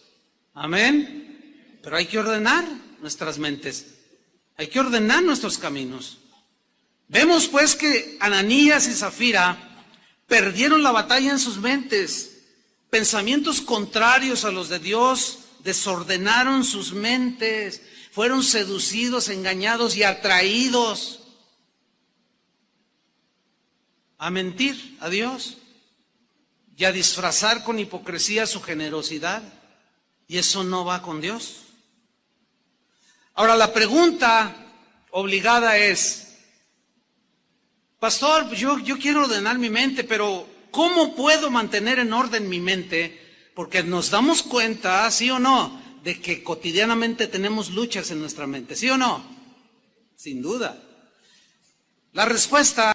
Amén. Pero hay que ordenar nuestras mentes. Hay que ordenar nuestros caminos. Vemos pues que Ananías y Safira perdieron la batalla en sus mentes. Pensamientos contrarios a los de Dios desordenaron sus mentes. Fueron seducidos, engañados y atraídos a mentir a Dios y a disfrazar con hipocresía su generosidad. Y eso no va con Dios. Ahora la pregunta obligada es: pastor, yo quiero ordenar mi mente, pero ¿cómo puedo mantener en orden mi mente? Porque nos damos cuenta, ¿sí o no?, de que cotidianamente tenemos luchas en nuestra mente, ¿sí o no? Sin duda. La respuesta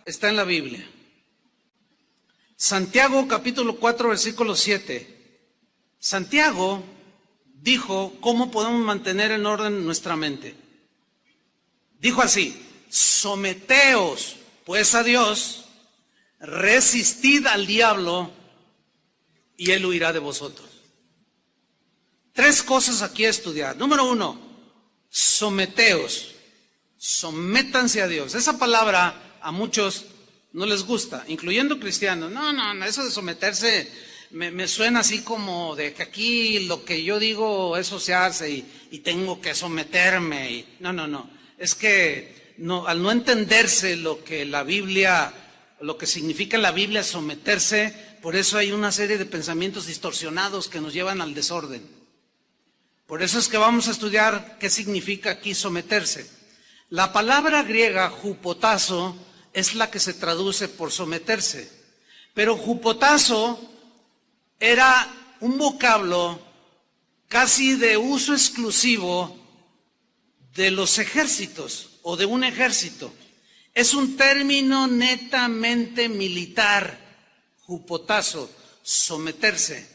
está en la Biblia. Santiago capítulo 4 versículo 7. Santiago dijo cómo podemos mantener en orden nuestra mente. Dijo así: someteos pues a Dios, resistid al diablo y él huirá de vosotros. Tres cosas aquí a estudiar. Número uno, someteos. Sométanse a Dios. Esa palabra a muchos no les gusta, incluyendo cristianos. No, eso de someterse me suena así como de que aquí lo que yo digo, eso se hace y tengo que someterme. No. Es que al no entenderse lo que la Biblia, lo que significa en la Biblia someterse, por eso hay una serie de pensamientos distorsionados que nos llevan al desorden. Por eso es que vamos a estudiar qué significa aquí someterse. La palabra griega hupotazo es la que se traduce por someterse. Pero hupotazo era un vocablo casi de uso exclusivo de los ejércitos o de un ejército. Es un término netamente militar, hupotazo, someterse.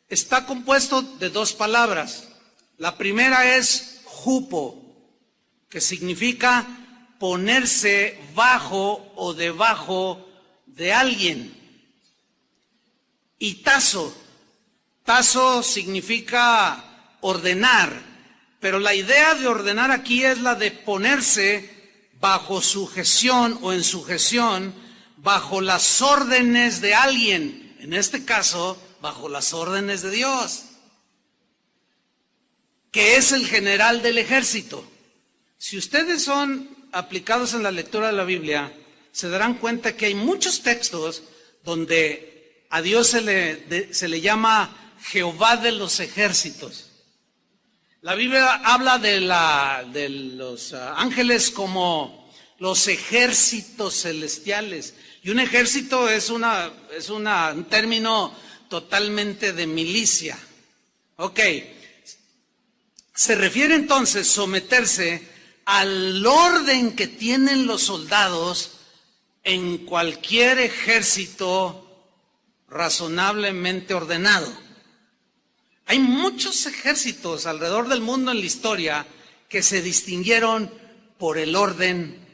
Está compuesto de dos palabras. La primera es hupo, que significa ponerse bajo o debajo de alguien. Y tazo significa ordenar, pero la idea de ordenar aquí es la de ponerse bajo sujeción o en sujeción, bajo las órdenes de alguien, en este caso, bajo las órdenes de Dios, que es el general del ejército. Si ustedes son aplicados en la lectura de la Biblia, se darán cuenta que hay muchos textos donde a Dios se le llama Jehová de los ejércitos. La Biblia habla de los ángeles como los ejércitos celestiales. Y un ejército es un término totalmente de milicia. Ok. Se refiere entonces someterse al orden que tienen los soldados en cualquier ejército razonablemente ordenado. Hay muchos ejércitos alrededor del mundo en la historia que se distinguieron por el orden,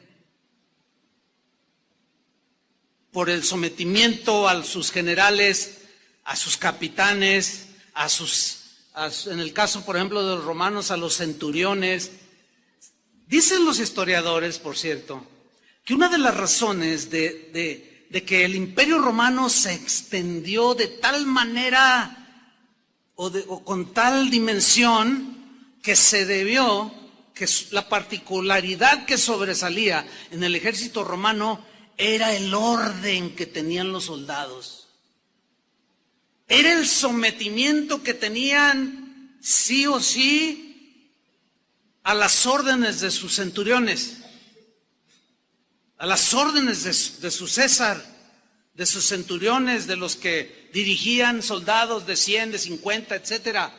por el sometimiento a sus generales, a sus capitanes, en el caso, por ejemplo, de los romanos, a los centuriones. Dicen los historiadores, por cierto, que una de las razones de que el Imperio Romano se extendió de tal manera o con tal dimensión, que se debió, que la particularidad que sobresalía en el ejército romano era el orden que tenían los soldados. Era el sometimiento que tenían sí o sí a las órdenes de sus centuriones, a las órdenes de su César, de sus centuriones, de los que dirigían soldados de 100, de 50, etcétera.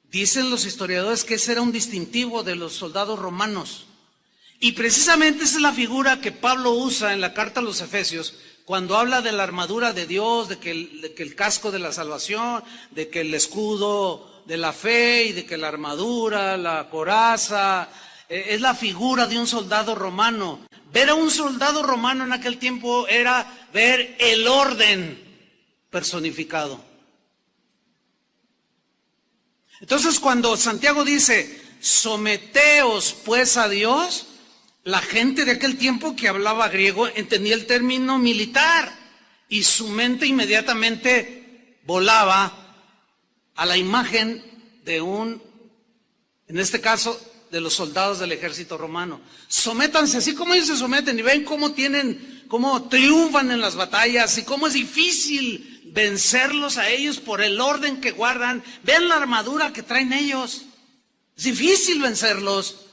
Dicen los historiadores que ese era un distintivo de los soldados romanos. Y precisamente esa es la figura que Pablo usa en la carta a los Efesios, cuando habla de la armadura de Dios, de que el casco de la salvación, de que el escudo de la fe y de que la armadura, la coraza, es la figura de un soldado romano. Ver a un soldado romano en aquel tiempo era ver el orden personificado. Entonces, cuando Santiago dice, someteos pues a Dios, la gente de aquel tiempo que hablaba griego entendía el término militar y su mente inmediatamente volaba a la imagen de en este caso, de los soldados del ejército romano. Sométanse, así como ellos se someten y ven cómo triunfan en las batallas y cómo es difícil vencerlos a ellos por el orden que guardan. Vean la armadura que traen ellos. Es difícil vencerlos.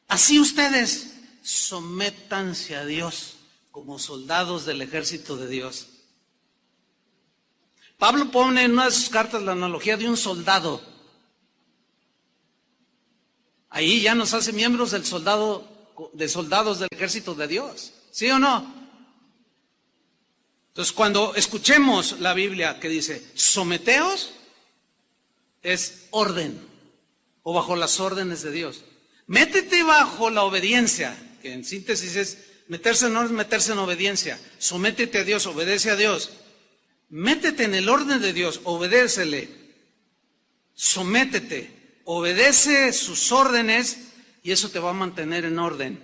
Así ustedes sométanse a Dios como soldados del ejército de Dios. Pablo pone en una de sus cartas la analogía de un soldado. Ahí ya nos hace miembros de soldados del ejército de Dios. ¿Sí o no? Entonces, cuando escuchemos la Biblia que dice, someteos, es orden, o bajo las órdenes de Dios. Métete bajo la obediencia, que en síntesis es, meterse no es meterse en obediencia. Sométete a Dios, obedece a Dios. Métete en el orden de Dios, obedécele. Sométete, obedece sus órdenes y eso te va a mantener en orden.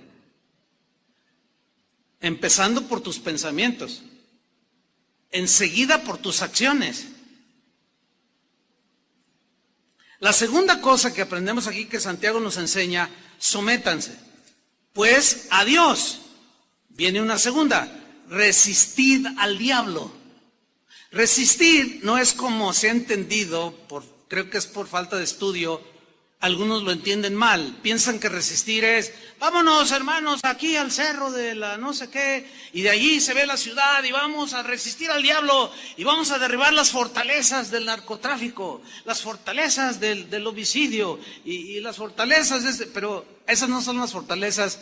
Empezando por tus pensamientos, enseguida por tus acciones. La segunda cosa que aprendemos aquí que Santiago nos enseña, sométanse, pues a Dios. Viene una segunda, resistid al diablo. Resistir no es como se ha entendido, creo que es por falta de estudio, algunos lo entienden mal, piensan que resistir es, vámonos hermanos aquí al cerro de la no sé qué, y de allí se ve la ciudad y vamos a resistir al diablo y vamos a derribar las fortalezas del narcotráfico, las fortalezas del homicidio y las fortalezas, pero esas no son las fortalezas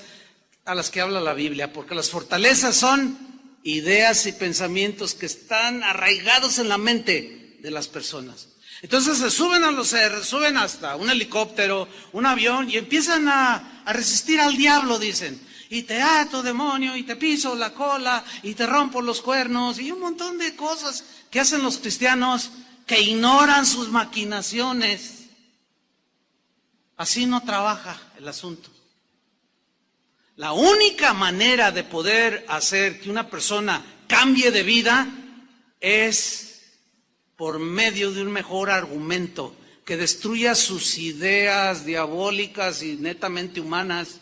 a las que habla la Biblia, porque las fortalezas son ideas y pensamientos que están arraigados en la mente de las personas. Entonces se suben a los cerros, suben hasta un helicóptero, un avión y empiezan a resistir al diablo, dicen. Y te ato, demonio, y te piso la cola, y te rompo los cuernos, y un montón de cosas que hacen los cristianos que ignoran sus maquinaciones. Así no trabaja el asunto. La única manera de poder hacer que una persona cambie de vida es por medio de un mejor argumento que destruya sus ideas diabólicas y netamente humanas.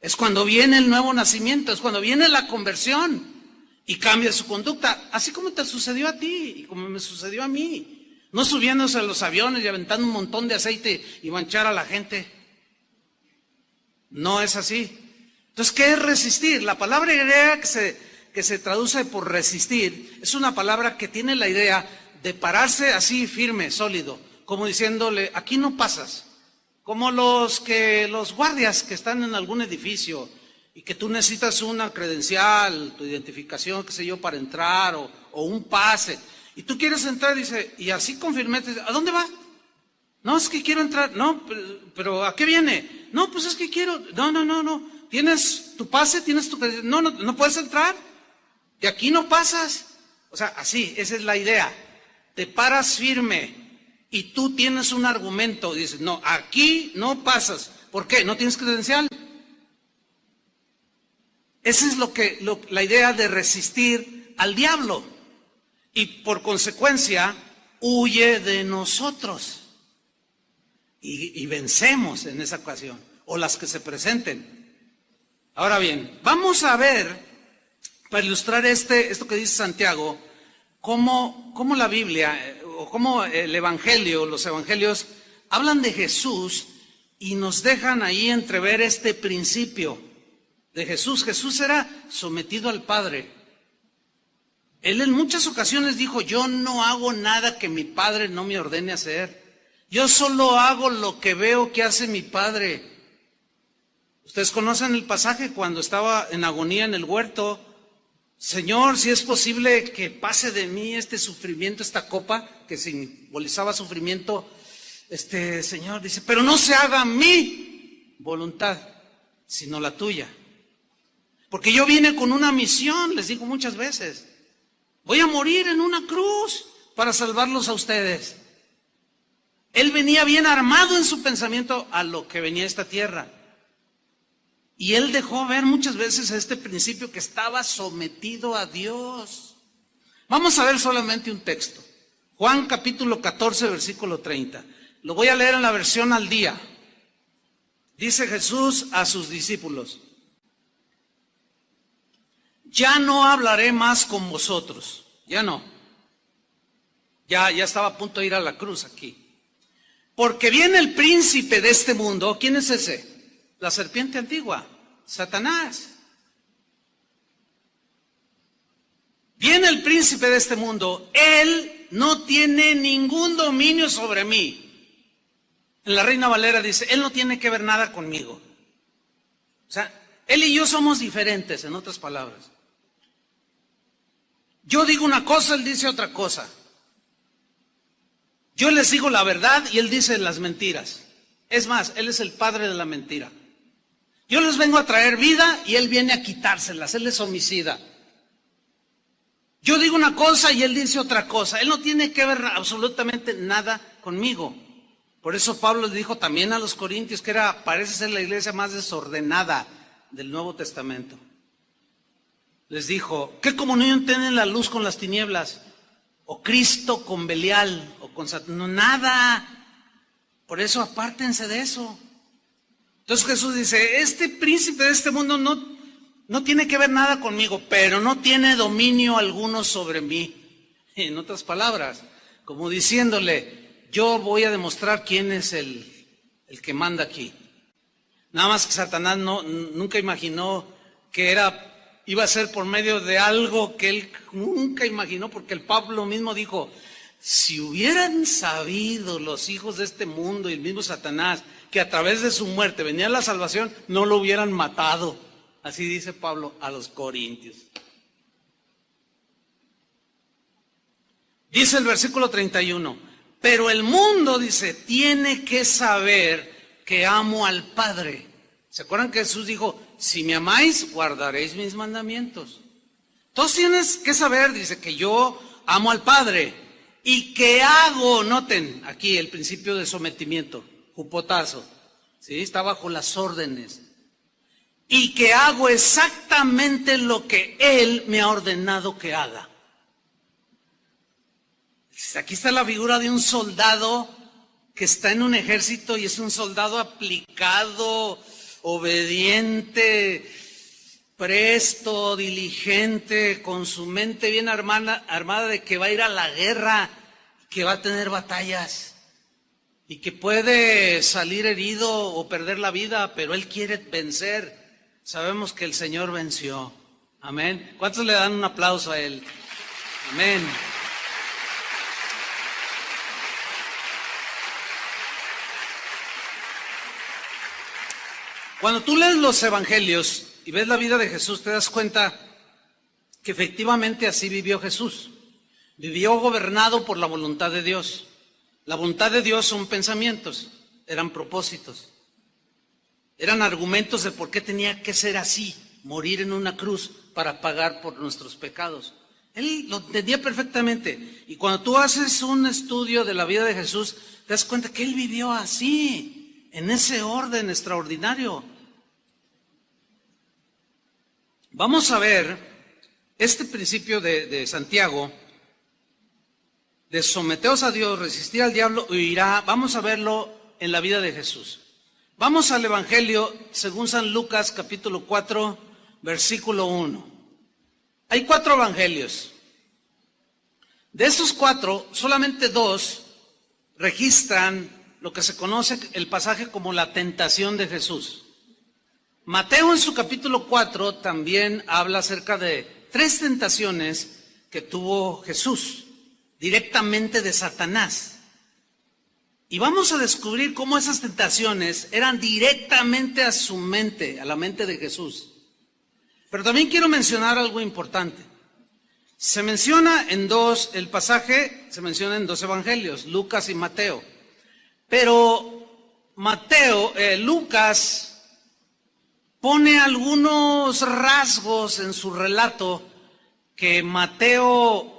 Es cuando viene el nuevo nacimiento, es cuando viene la conversión y cambia su conducta, así como te sucedió a ti y como me sucedió a mí. No subiéndose a los aviones y aventando un montón de aceite y manchar a la gente. No es así. Entonces, ¿qué es resistir? La palabra griega que se traduce por resistir, es una palabra que tiene la idea de pararse así firme, sólido, como diciéndole, aquí no pasas, como los guardias que están en algún edificio y que tú necesitas una credencial, tu identificación, qué sé yo, para entrar o un pase, y tú quieres entrar, dice, y así con firmeza, ¿a dónde va? No, es que quiero entrar, no, pero ¿a qué viene? No, pues es que quiero, no, ¿tienes tu pase? ¿Tienes tu credencial? No puedes entrar. De aquí no pasas. O sea, así, esa es la idea. Te paras firme y tú tienes un argumento. Dices, no, aquí no pasas. ¿Por qué? ¿No tienes credencial? Esa es la idea de resistir al diablo. Y por consecuencia, huye de nosotros. Y vencemos en esa ocasión. O las que se presenten. Ahora bien, vamos a ver, para ilustrar esto que dice Santiago, cómo la Biblia, o cómo el Evangelio, los Evangelios, hablan de Jesús y nos dejan ahí entrever este principio de Jesús. Jesús era sometido al Padre. Él en muchas ocasiones dijo, yo no hago nada que mi Padre no me ordene hacer. Yo solo hago lo que veo que hace mi Padre. Ustedes conocen el pasaje cuando estaba en agonía en el huerto. Señor, si es posible que pase de mí este sufrimiento, esta copa, que simbolizaba sufrimiento, Señor dice, pero no se haga mi voluntad, sino la tuya. Porque yo vine con una misión, les digo muchas veces, voy a morir en una cruz para salvarlos a ustedes. Él venía bien armado en su pensamiento a lo que venía a esta tierra. Y él dejó ver muchas veces este principio que estaba sometido a Dios. Vamos a ver solamente un texto. Juan capítulo 14, versículo 30. Lo voy a leer en la versión al día. Dice Jesús a sus discípulos, ya no hablaré más con vosotros. Ya no. Ya estaba a punto de ir a la cruz aquí. Porque viene el príncipe de este mundo. ¿Quién es ese? La serpiente antigua, Satanás. Viene el príncipe de este mundo, él no tiene ningún dominio sobre mí. En la Reina Valera dice, él no tiene que ver nada conmigo. O sea, él y yo somos diferentes, en otras palabras. Yo digo una cosa, él dice otra cosa. Yo les digo la verdad y él dice las mentiras. Es más, él es el padre de la mentira. Yo les vengo a traer vida y él viene a quitárselas, él es homicida. Yo digo una cosa y él dice otra cosa. Él no tiene que ver absolutamente nada conmigo. Por eso Pablo le dijo también a los corintios que parece ser la iglesia más desordenada del Nuevo Testamento. Les dijo, ¿qué comunión tiene la luz con las tinieblas? O Cristo con Belial, o con Satanás. No, nada. Por eso apártense de eso. Entonces Jesús dice, este príncipe de este mundo no tiene que ver nada conmigo, pero no tiene dominio alguno sobre mí. En otras palabras, como diciéndole, yo voy a demostrar quién es el que manda aquí. Nada más que Satanás nunca imaginó que iba a ser por medio de algo que él nunca imaginó, porque el Pablo mismo dijo, si hubieran sabido los hijos de este mundo y el mismo Satanás que a través de su muerte venía la salvación, no lo hubieran matado. Así dice Pablo a los corintios. Dice el versículo 31, pero el mundo, dice, tiene que saber que amo al Padre. ¿Se acuerdan que Jesús dijo, si me amáis, guardaréis mis mandamientos? Entonces tienes que saber, dice, que yo amo al Padre. ¿Y que hago? Noten aquí el principio de sometimiento, jupotazo, ¿sí? Está bajo las órdenes. Y que hago exactamente lo que Él me ha ordenado que haga. Aquí está la figura de un soldado que está en un ejército y es un soldado aplicado, obediente, presto, diligente, con su mente bien armada de que va a ir a la guerra, que va a tener batallas y que puede salir herido o perder la vida, pero él quiere vencer. Sabemos que el Señor venció. Amén. ¿Cuántos le dan un aplauso a él? Amén. Cuando tú lees los evangelios y ves la vida de Jesús, te das cuenta que efectivamente así vivió Jesús. Vivió gobernado por la voluntad de Dios. La voluntad de Dios son pensamientos, eran propósitos, eran argumentos de por qué tenía que ser así, morir en una cruz para pagar por nuestros pecados. Él lo entendía perfectamente. Y cuando tú haces un estudio de la vida de Jesús, te das cuenta que Él vivió así, en ese orden extraordinario. Vamos a ver este principio de Santiago, de someteos a Dios, resistir al diablo, huirá. Vamos a verlo en la vida de Jesús. Vamos al Evangelio según San Lucas, capítulo 4, versículo 1. Hay 4 evangelios. De esos 4, solamente 2 registran lo que se conoce el pasaje como la tentación de Jesús. Mateo en su capítulo 4 también habla acerca de 3 tentaciones que tuvo Jesús, directamente de Satanás. Y vamos a descubrir cómo esas tentaciones eran directamente a su mente, a la mente de Jesús. Pero también quiero mencionar algo importante. Se menciona el pasaje se menciona en 2 evangelios, Lucas y Mateo. Pero Lucas pone algunos rasgos en su relato que Mateo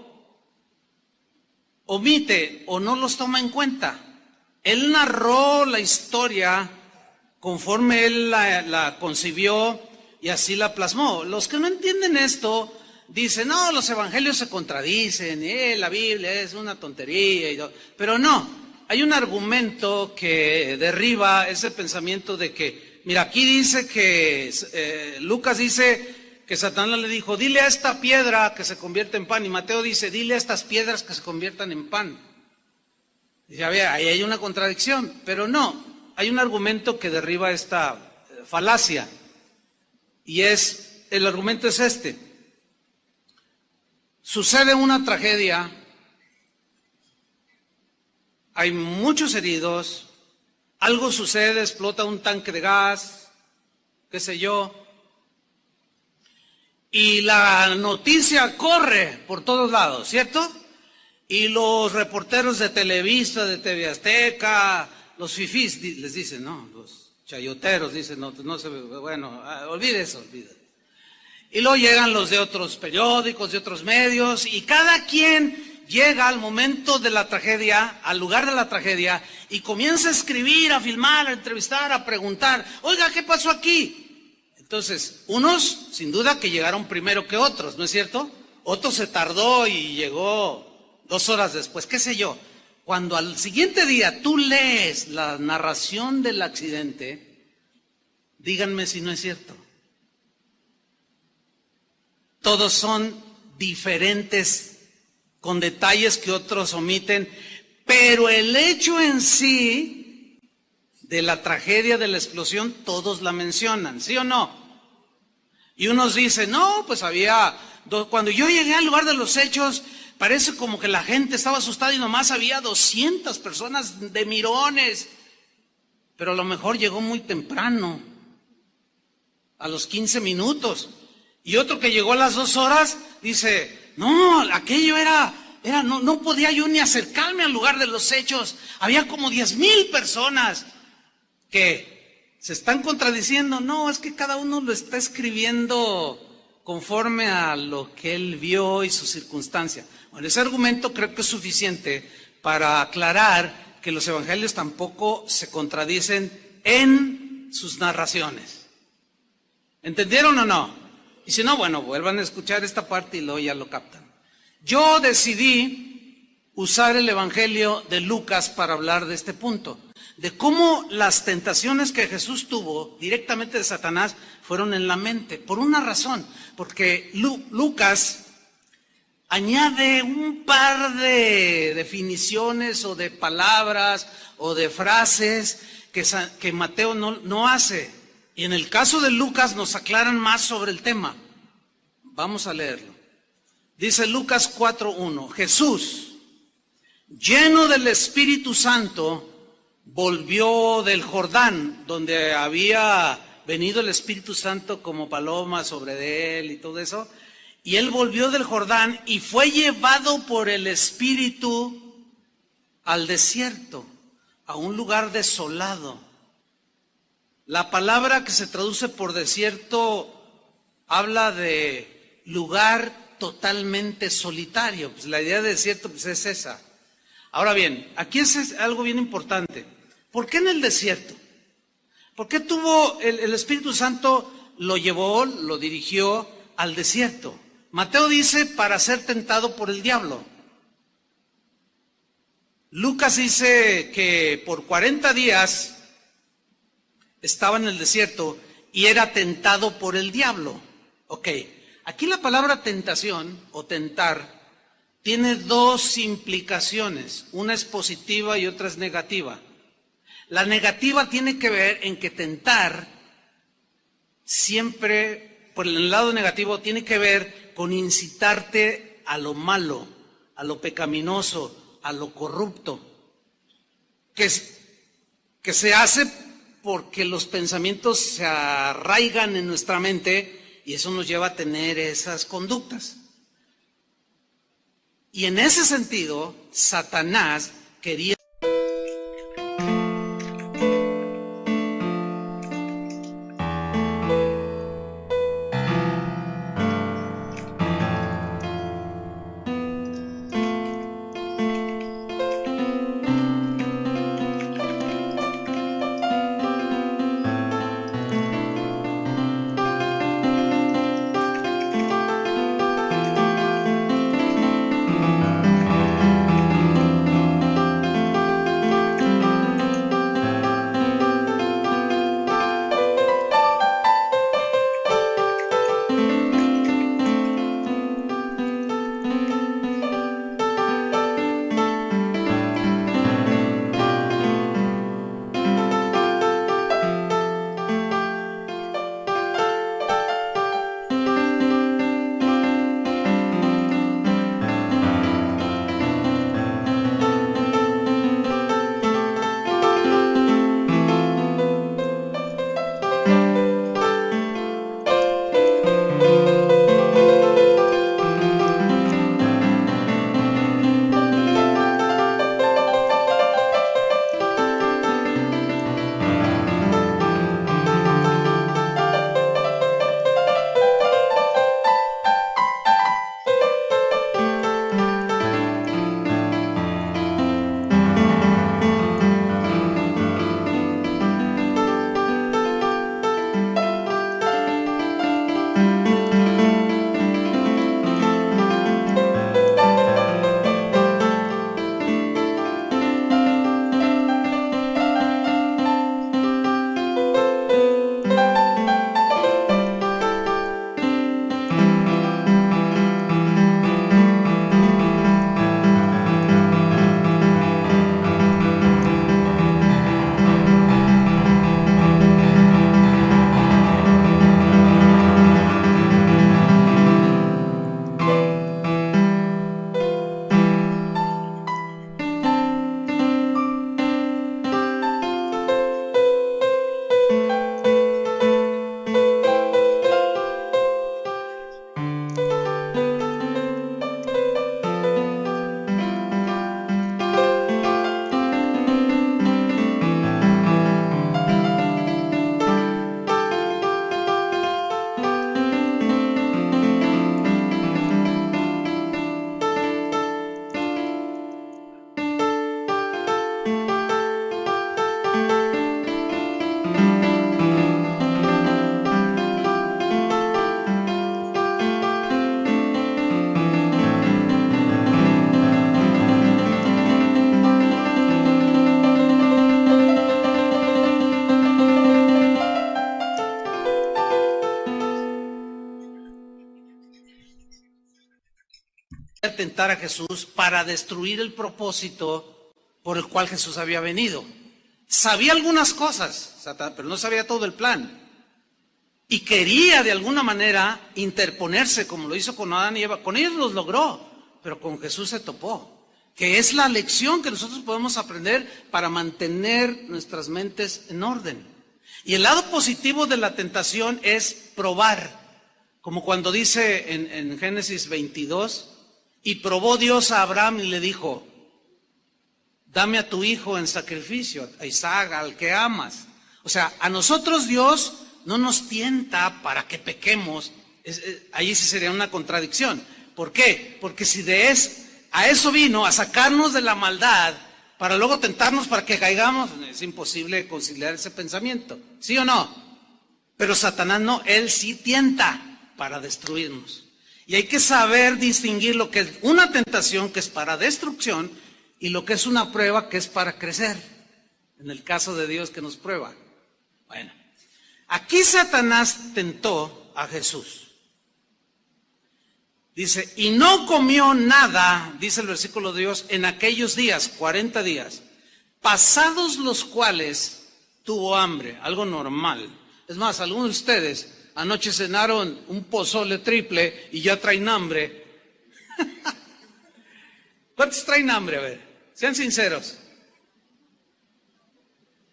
omite o no los toma en cuenta. Él narró la historia conforme él la concibió y así la plasmó. Los que no entienden esto dicen, no, los evangelios se contradicen, la Biblia es una tontería y todo. Pero no, hay un argumento que derriba ese pensamiento de que, mira, aquí dice que Lucas dice que Satanás le dijo, dile a esta piedra que se convierta en pan, y Mateo dice, dile a estas piedras que se conviertan en pan. Y ya ve, ahí hay una contradicción, pero no, hay un argumento que derriba esta falacia, y el argumento es este. Sucede una tragedia, hay muchos heridos, algo sucede, explota un tanque de gas, qué sé yo, y la noticia corre por todos lados, ¿cierto? Y los reporteros de Televisa, de TV Azteca, los fifís les dicen, no, los chayoteros dicen, no se, bueno, olvide eso, olvide. Y luego llegan los de otros periódicos, de otros medios, y cada quien llega al momento de la tragedia, al lugar de la tragedia, y comienza a escribir, a filmar, a entrevistar, a preguntar, oiga, ¿qué pasó aquí? Entonces, unos, sin duda, que llegaron primero que otros, ¿no es cierto? Otro se tardó y llegó 2 horas después, qué sé yo. Cuando al siguiente día tú lees la narración del accidente, díganme si no es cierto. Todos son diferentes, con detalles que otros omiten, pero el hecho en sí de la tragedia de la explosión, todos la mencionan, ¿sí o no? Y unos dicen, no, pues cuando yo llegué al lugar de los hechos, parece como que la gente estaba asustada y nomás había 200 personas de mirones, pero a lo mejor llegó muy temprano, a los 15 minutos. Y otro que llegó a las 2 horas, dice, no, aquello no podía yo ni acercarme al lugar de los hechos. Había como 10,000 personas que se están contradiciendo. No, es que cada uno lo está escribiendo conforme a lo que él vio y su circunstancia. Bueno, ese argumento creo que es suficiente para aclarar que los evangelios tampoco se contradicen en sus narraciones. ¿Entendieron o no? Y si no, bueno, vuelvan a escuchar esta parte y luego ya lo captan. Yo decidí usar el Evangelio de Lucas para hablar de este punto, de cómo las tentaciones que Jesús tuvo directamente de Satanás fueron en la mente, por una razón, porque Lucas añade un par de definiciones o de palabras o de frases que Mateo no hace. Y en el caso de Lucas nos aclaran más sobre el tema. Vamos a leerlo. Dice Lucas 4:1, Jesús, lleno del Espíritu Santo, volvió del Jordán, donde había venido el Espíritu Santo como paloma sobre él y todo eso. Y él volvió del Jordán y fue llevado por el Espíritu al desierto, a un lugar desolado. La palabra que se traduce por desierto habla de lugar totalmente solitario. Pues la idea de desierto pues es esa. Ahora bien, aquí es algo bien importante. ¿Por qué en el desierto? ¿Por qué tuvo el Espíritu Santo, lo llevó, lo dirigió al desierto? Mateo dice para ser tentado por el diablo. Lucas dice que por 40 días estaba en el desierto y era tentado por el diablo. Ok, aquí la palabra tentación o tentar tiene 2 implicaciones. Una es positiva y otra es negativa. La negativa tiene que ver en que tentar siempre, por el lado negativo, tiene que ver con incitarte a lo malo, a lo pecaminoso, a lo corrupto, que se hace porque los pensamientos se arraigan en nuestra mente y eso nos lleva a tener esas conductas. Y en ese sentido, Satanás quería tentar a Jesús para destruir el propósito por el cual Jesús había venido. Sabía algunas cosas, pero no sabía todo el plan. Y quería de alguna manera interponerse, como lo hizo con Adán y Eva. Con ellos los logró, pero con Jesús se topó. Que es la lección que nosotros podemos aprender para mantener nuestras mentes en orden. Y el lado positivo de la tentación es probar. Como cuando dice en Génesis 22, y probó Dios a Abraham y le dijo, dame a tu hijo en sacrificio, a Isaac, al que amas. O sea, a nosotros Dios no nos tienta para que pequemos. Ahí sí sería una contradicción. ¿Por qué? Porque si a eso vino, a sacarnos de la maldad, para luego tentarnos para que caigamos, es imposible conciliar ese pensamiento. ¿Sí o no? Pero Satanás no, él sí tienta para destruirnos. Y hay que saber distinguir lo que es una tentación, que es para destrucción, y lo que es una prueba, que es para crecer. En el caso de Dios que nos prueba. Bueno, aquí Satanás tentó a Jesús. Dice, y no comió nada, dice el versículo de Dios, en aquellos días, 40 días, pasados los cuales tuvo hambre, algo normal. Es más, algunos de ustedes anoche cenaron un pozole triple y ya traen hambre. ¿Cuántos traen hambre? A ver, sean sinceros.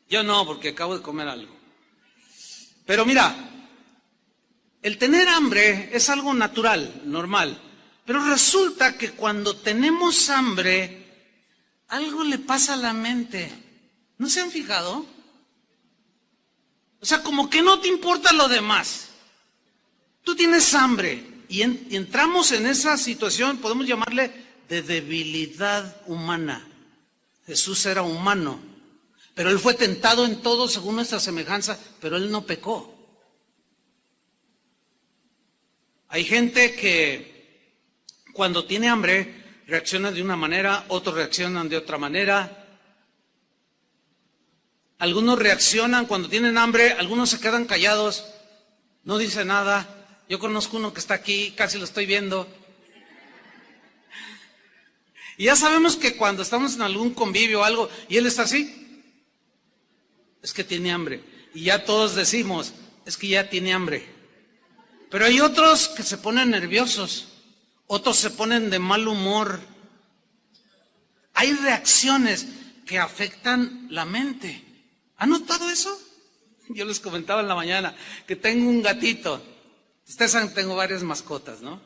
Yo no, porque acabo de comer algo. Pero mira, el tener hambre es algo natural, normal. Pero resulta que cuando tenemos hambre, algo le pasa a la mente. ¿No se han fijado? O sea, como que no te importa lo demás. Tú tienes hambre y entramos en esa situación, podemos llamarle de debilidad humana. Jesús era humano, pero él fue tentado en todo según nuestra semejanza, pero él no pecó. Hay gente que cuando tiene hambre reacciona de una manera, otros reaccionan de otra manera. Algunos reaccionan cuando tienen hambre, algunos se quedan callados, no dicen nada. Yo conozco uno que está aquí, casi lo estoy viendo. Y ya sabemos que cuando estamos en algún convivio o algo, y él está así, es que tiene hambre. Y ya todos decimos, es que ya tiene hambre. Pero hay otros que se ponen nerviosos, otros se ponen de mal humor. Hay reacciones que afectan la mente. ¿Han notado eso? Yo les comentaba en la mañana que tengo un gatito. Ustedes saben, tengo varias mascotas, ¿no?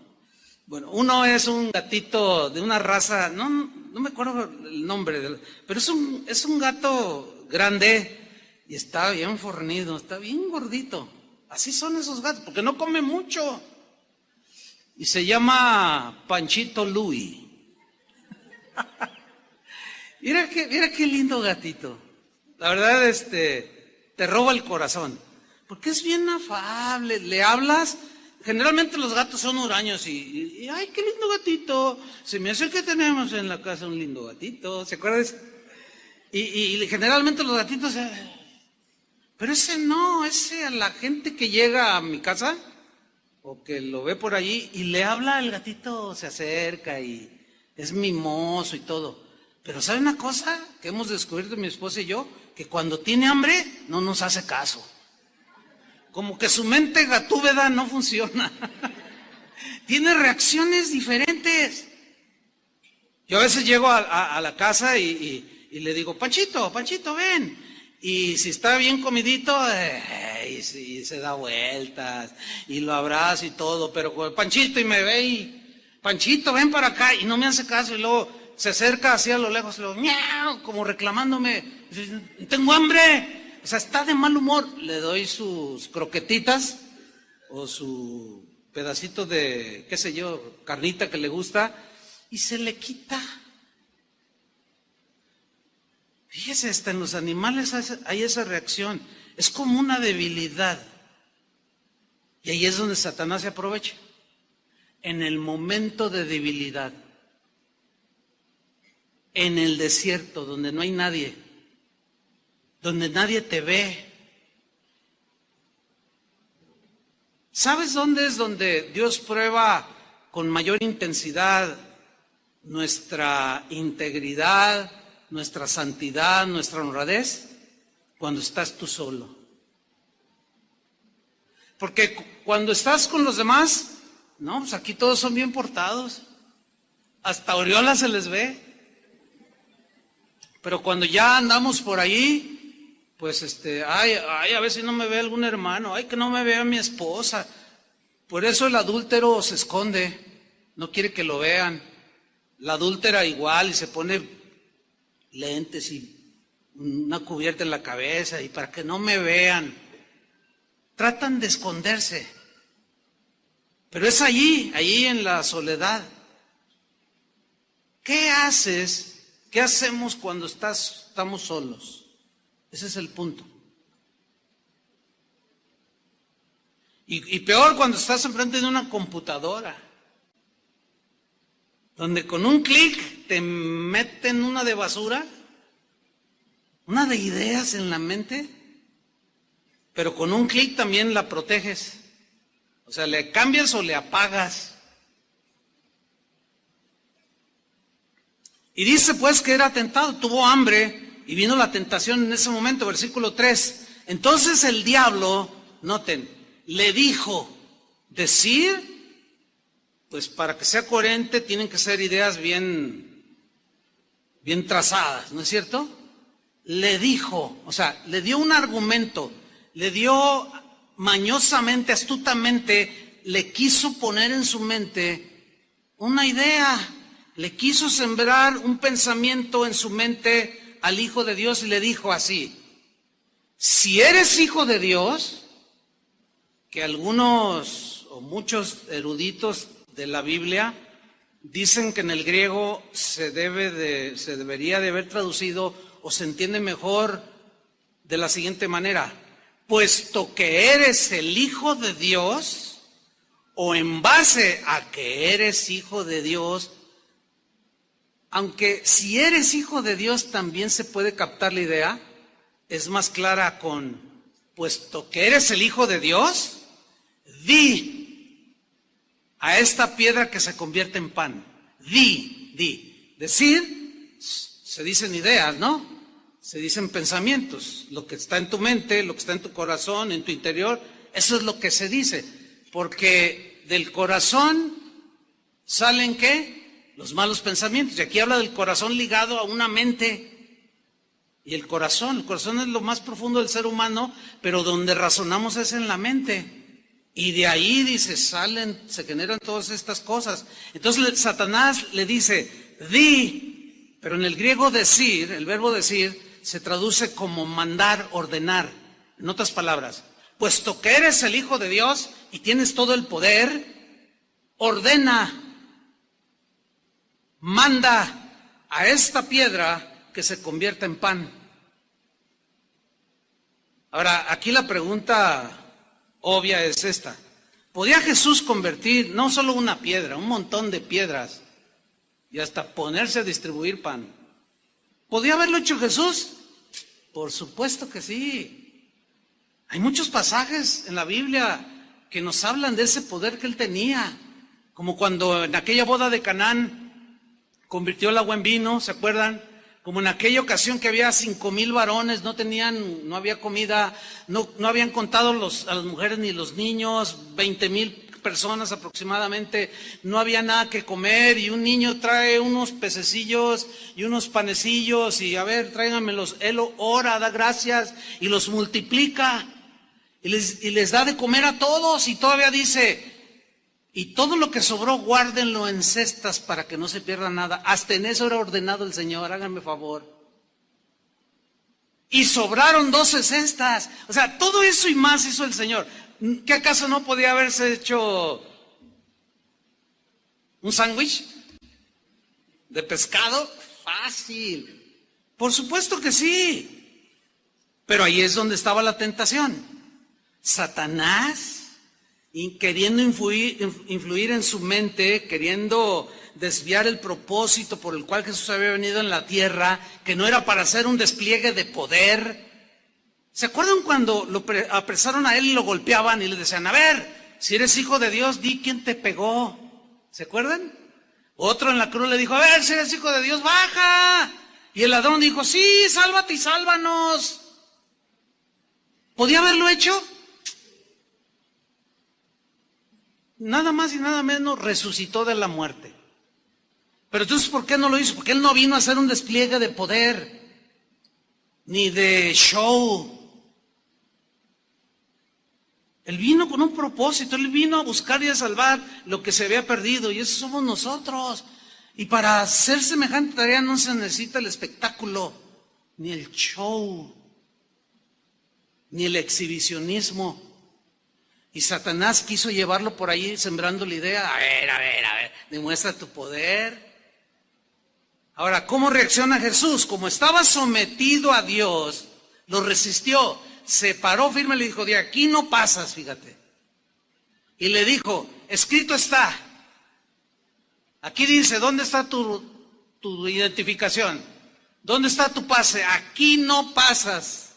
Bueno, uno es un gatito de una raza, no me acuerdo el nombre, pero es un gato grande y está bien fornido, está bien gordito. Así son esos gatos, porque no come mucho. Y se llama Panchito Louis. Mira qué lindo gatito. La verdad, te roba el corazón. Porque es bien afable, le hablas. Generalmente los gatos son huraños y ay, qué lindo gatito. Se me hace que tenemos en la casa un lindo gatito. ¿Se acuerdan? Y generalmente los gatitos, pero ese no, ese a la gente que llega a mi casa o que lo ve por allí y le habla, el gatito se acerca y es mimoso y todo. Pero ¿sabe una cosa que hemos descubierto mi esposa y yo? Que cuando tiene hambre no nos hace caso. Como que su mente gatúbeda no funciona. Tiene reacciones diferentes. Yo a veces llego a la casa y le digo, Panchito, ven. Y si está bien comidito, y se da vueltas y lo abrazo y todo. Pero con el Panchito y me ve y, Panchito, ven para acá. Y no me hace caso y luego se acerca así a lo lejos, luego, miau, como reclamándome. Tengo hambre. O sea, está de mal humor. Le doy sus croquetitas o su pedacito de, qué sé yo, carnita que le gusta y se le quita. Fíjese, hasta en los animales hay esa reacción. Es como una debilidad. Y ahí es donde Satanás se aprovecha. En el momento de debilidad. En el desierto, donde no hay nadie. Donde nadie te ve. ¿Sabes dónde es donde Dios prueba con mayor intensidad nuestra integridad, nuestra santidad, nuestra honradez, cuando estás tú solo. Porque cuando estás con los demás, no, pues aquí todos son bien portados, hasta aureola se les ve. Pero cuando ya andamos por ahí, pues ay, a ver si no me ve algún hermano, ay, que no me vea mi esposa. Por eso el adúltero se esconde, no quiere que lo vean. La adúltera igual, y se pone lentes y una cubierta en la cabeza, y para que no me vean. Tratan de esconderse. Pero es allí en la soledad. ¿Qué haces? ¿Qué hacemos cuando estamos solos? Ese es el punto. Y peor cuando estás enfrente de una computadora, donde con un clic te meten una de basura, una de ideas en la mente, pero con un clic también la proteges. O sea, le cambias o le apagas. Y dice pues que era tentado, tuvo hambre y vino la tentación en ese momento, versículo 3. Entonces el diablo, noten, le dijo, decir, pues para que sea coherente tienen que ser ideas bien trazadas, ¿no es cierto? Le dijo, o sea, le dio un argumento, le dio mañosamente, astutamente, le quiso poner en su mente una idea. Le quiso sembrar un pensamiento en su mente al Hijo de Dios y le dijo así: si eres hijo de Dios, que algunos o muchos eruditos de la Biblia dicen que en el griego se debería de haber traducido o se entiende mejor de la siguiente manera: puesto que eres el Hijo de Dios, o en base a que eres hijo de Dios. Aunque si eres hijo de Dios también se puede captar la idea, es más clara con, puesto que eres el Hijo de Dios, di a esta piedra que se convierte en pan. Di. Decir, se dicen ideas, ¿no? Se dicen pensamientos, lo que está en tu mente, lo que está en tu corazón, en tu interior, eso es lo que se dice. Porque del corazón salen, ¿qué? Los malos pensamientos. Y aquí habla del corazón ligado a una mente. Y el corazón es lo más profundo del ser humano, pero donde razonamos es en la mente. Y de ahí, dice, se generan todas estas cosas. Entonces Satanás le dice, di, pero en el griego decir, el verbo decir, se traduce como mandar, ordenar. En otras palabras, puesto que eres el Hijo de Dios y tienes todo el poder, ordena, manda a esta piedra que se convierta en pan. Ahora, aquí la pregunta obvia es esta: ¿podía Jesús convertir no solo una piedra, un montón de piedras y hasta ponerse a distribuir pan? ¿Podía haberlo hecho Jesús? Por supuesto que sí. Hay muchos pasajes en la Biblia que nos hablan de ese poder que él tenía, como cuando en aquella boda de Canaán convirtió el agua en vino, ¿se acuerdan? Como en aquella ocasión que había 5,000 varones, no había comida, no habían contado a las mujeres ni los niños, 20,000 personas aproximadamente, no había nada que comer, y un niño trae unos pececillos y unos panecillos, y a ver, tráiganmelos. Él ora, da gracias y los multiplica y les da de comer a todos, y todavía dice: y todo lo que sobró, guárdenlo en cestas para que no se pierda nada. Hasta en eso era ordenado el Señor, háganme favor. Y sobraron 12 cestas. O sea, todo eso y más hizo el Señor. ¿Qué acaso no podía haberse hecho un sándwich de pescado? Fácil. Por supuesto que sí. Pero ahí es donde estaba la tentación. Satanás, y queriendo influir en su mente, queriendo desviar el propósito por el cual Jesús había venido en la tierra, que no era para hacer un despliegue de poder. ¿Se acuerdan cuando lo apresaron a él y lo golpeaban y le decían: a ver, si eres hijo de Dios, di quién te pegó? ¿Se acuerdan? Otro en la cruz le dijo, a ver, si eres hijo de Dios, baja. Y el ladrón dijo, sí, sálvate y sálvanos. ¿Podía haberlo hecho? Nada más y nada menos resucitó de la muerte. Pero entonces, ¿por qué no lo hizo? Porque él no vino a hacer un despliegue de poder, ni de show. Él vino con un propósito, él vino a buscar y a salvar lo que se había perdido, y eso somos nosotros. Y para hacer semejante tarea no se necesita el espectáculo, ni el show, ni el exhibicionismo. Y Satanás quiso llevarlo por ahí sembrando la idea, a ver, demuestra tu poder. Ahora, ¿cómo reacciona Jesús? Como estaba sometido a Dios, lo resistió. Se paró firme y le dijo, de aquí no pasas, fíjate. Y le dijo, escrito está. Aquí dice, ¿dónde está tu identificación? ¿Dónde está tu pase? Aquí no pasas.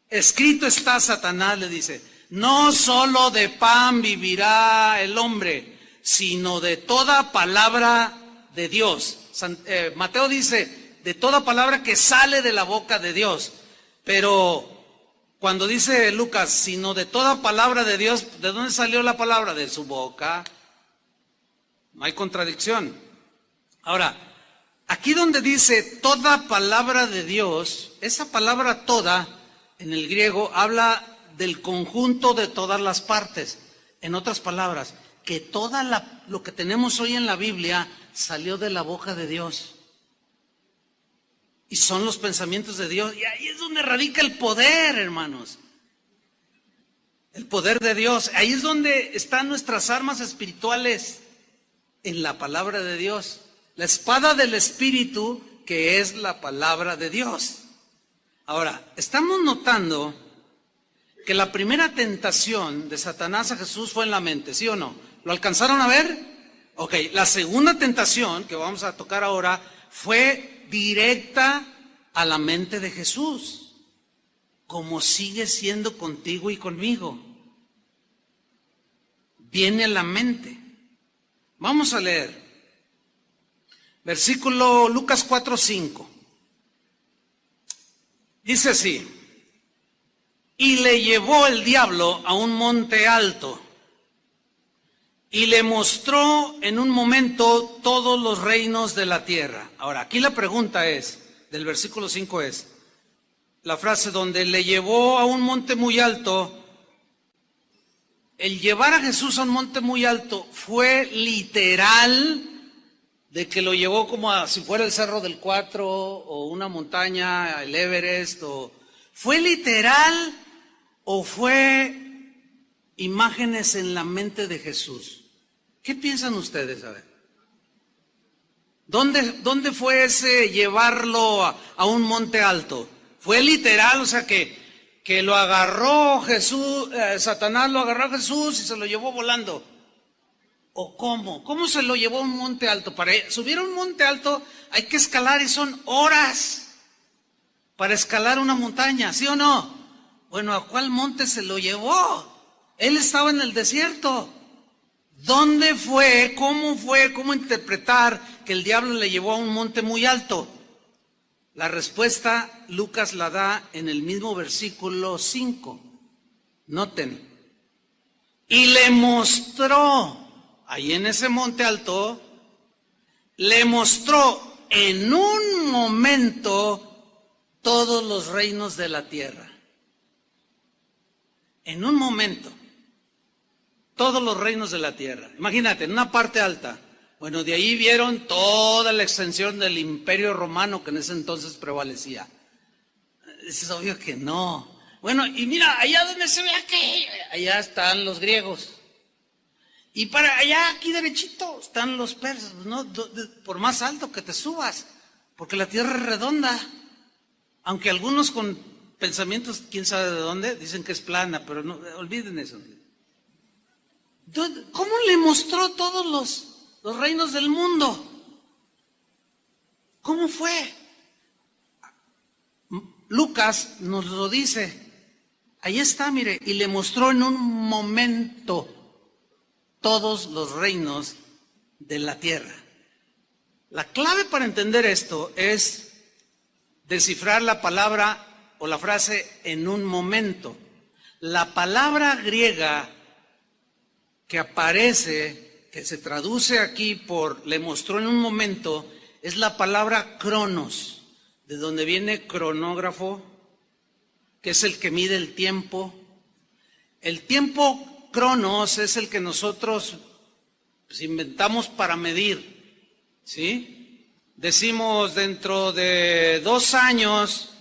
Escrito está, Satanás le dice, no solo de pan vivirá el hombre, sino de toda palabra de Dios. Mateo dice, de toda palabra que sale de la boca de Dios. Pero cuando dice Lucas, sino de toda palabra de Dios, ¿de dónde salió la palabra? De su boca. No hay contradicción. Ahora, aquí donde dice toda palabra de Dios, esa palabra toda, en el griego, habla del conjunto de todas las partes. En otras palabras, que lo que tenemos hoy en la Biblia salió de la boca de Dios. Y son los pensamientos de Dios. Y ahí es donde radica el poder, hermanos. El poder de Dios. Ahí es donde están nuestras armas espirituales. En la palabra de Dios. La espada del Espíritu, que es la palabra de Dios. Ahora, estamos notando que la primera tentación de Satanás a Jesús fue en la mente, ¿sí o no? ¿Lo alcanzaron a ver? Ok, la segunda tentación que vamos a tocar ahora fue directa a la mente de Jesús, como sigue siendo contigo y conmigo. Viene a la mente. Vamos a leer. Versículo Lucas 4:5. Dice así: y le llevó el diablo a un monte alto y le mostró en un momento todos los reinos de la tierra. Ahora, aquí la pregunta es, del versículo 5 es, la frase donde le llevó a un monte muy alto. El llevar a Jesús a un monte muy alto fue literal, de que lo llevó como si fuera el Cerro del Cuatro o una montaña, el Everest, ¿fue literal o fue imágenes en la mente de Jesús? ¿Qué piensan ustedes? A ver, ¿dónde fue ese llevarlo a un monte alto? ¿Fue literal? O sea que lo agarró Jesús, Satanás lo agarró a Jesús y se lo llevó volando. ¿O cómo? ¿Cómo se lo llevó a un monte alto? Para subir a un monte alto hay que escalar y son horas para escalar una montaña, ¿sí o no? Bueno, ¿a cuál monte se lo llevó? Él estaba en el desierto. ¿Dónde fue? ¿Cómo interpretar que el diablo le llevó a un monte muy alto? La respuesta Lucas la da en el mismo versículo 5. Noten. Y le mostró, ahí en ese monte alto, le mostró en un momento todos los reinos de la tierra. En un momento. Todos los reinos de la tierra. Imagínate, en una parte alta. Bueno, de ahí vieron toda la extensión del imperio romano que en ese entonces prevalecía. Es obvio que no. Bueno, y mira, allá donde se ve aquello, allá están los griegos. Y para allá, aquí derechito, están los persas, ¿no? Por más alto que te subas, porque la tierra es redonda. Aunque algunos con pensamientos, quién sabe de dónde, dicen que es plana, pero no, olviden eso. ¿Cómo le mostró todos los reinos del mundo? ¿Cómo fue? Lucas nos lo dice. Ahí está, mire, y le mostró en un momento todos los reinos de la tierra. La clave para entender esto es descifrar la palabra o la frase en un momento. La palabra griega que aparece, que se traduce aquí por le mostró en un momento, es la palabra cronos, de donde viene cronógrafo, que es el que mide el tiempo. El tiempo cronos es el que nosotros inventamos para medir, ¿sí? Decimos, dentro de 2 años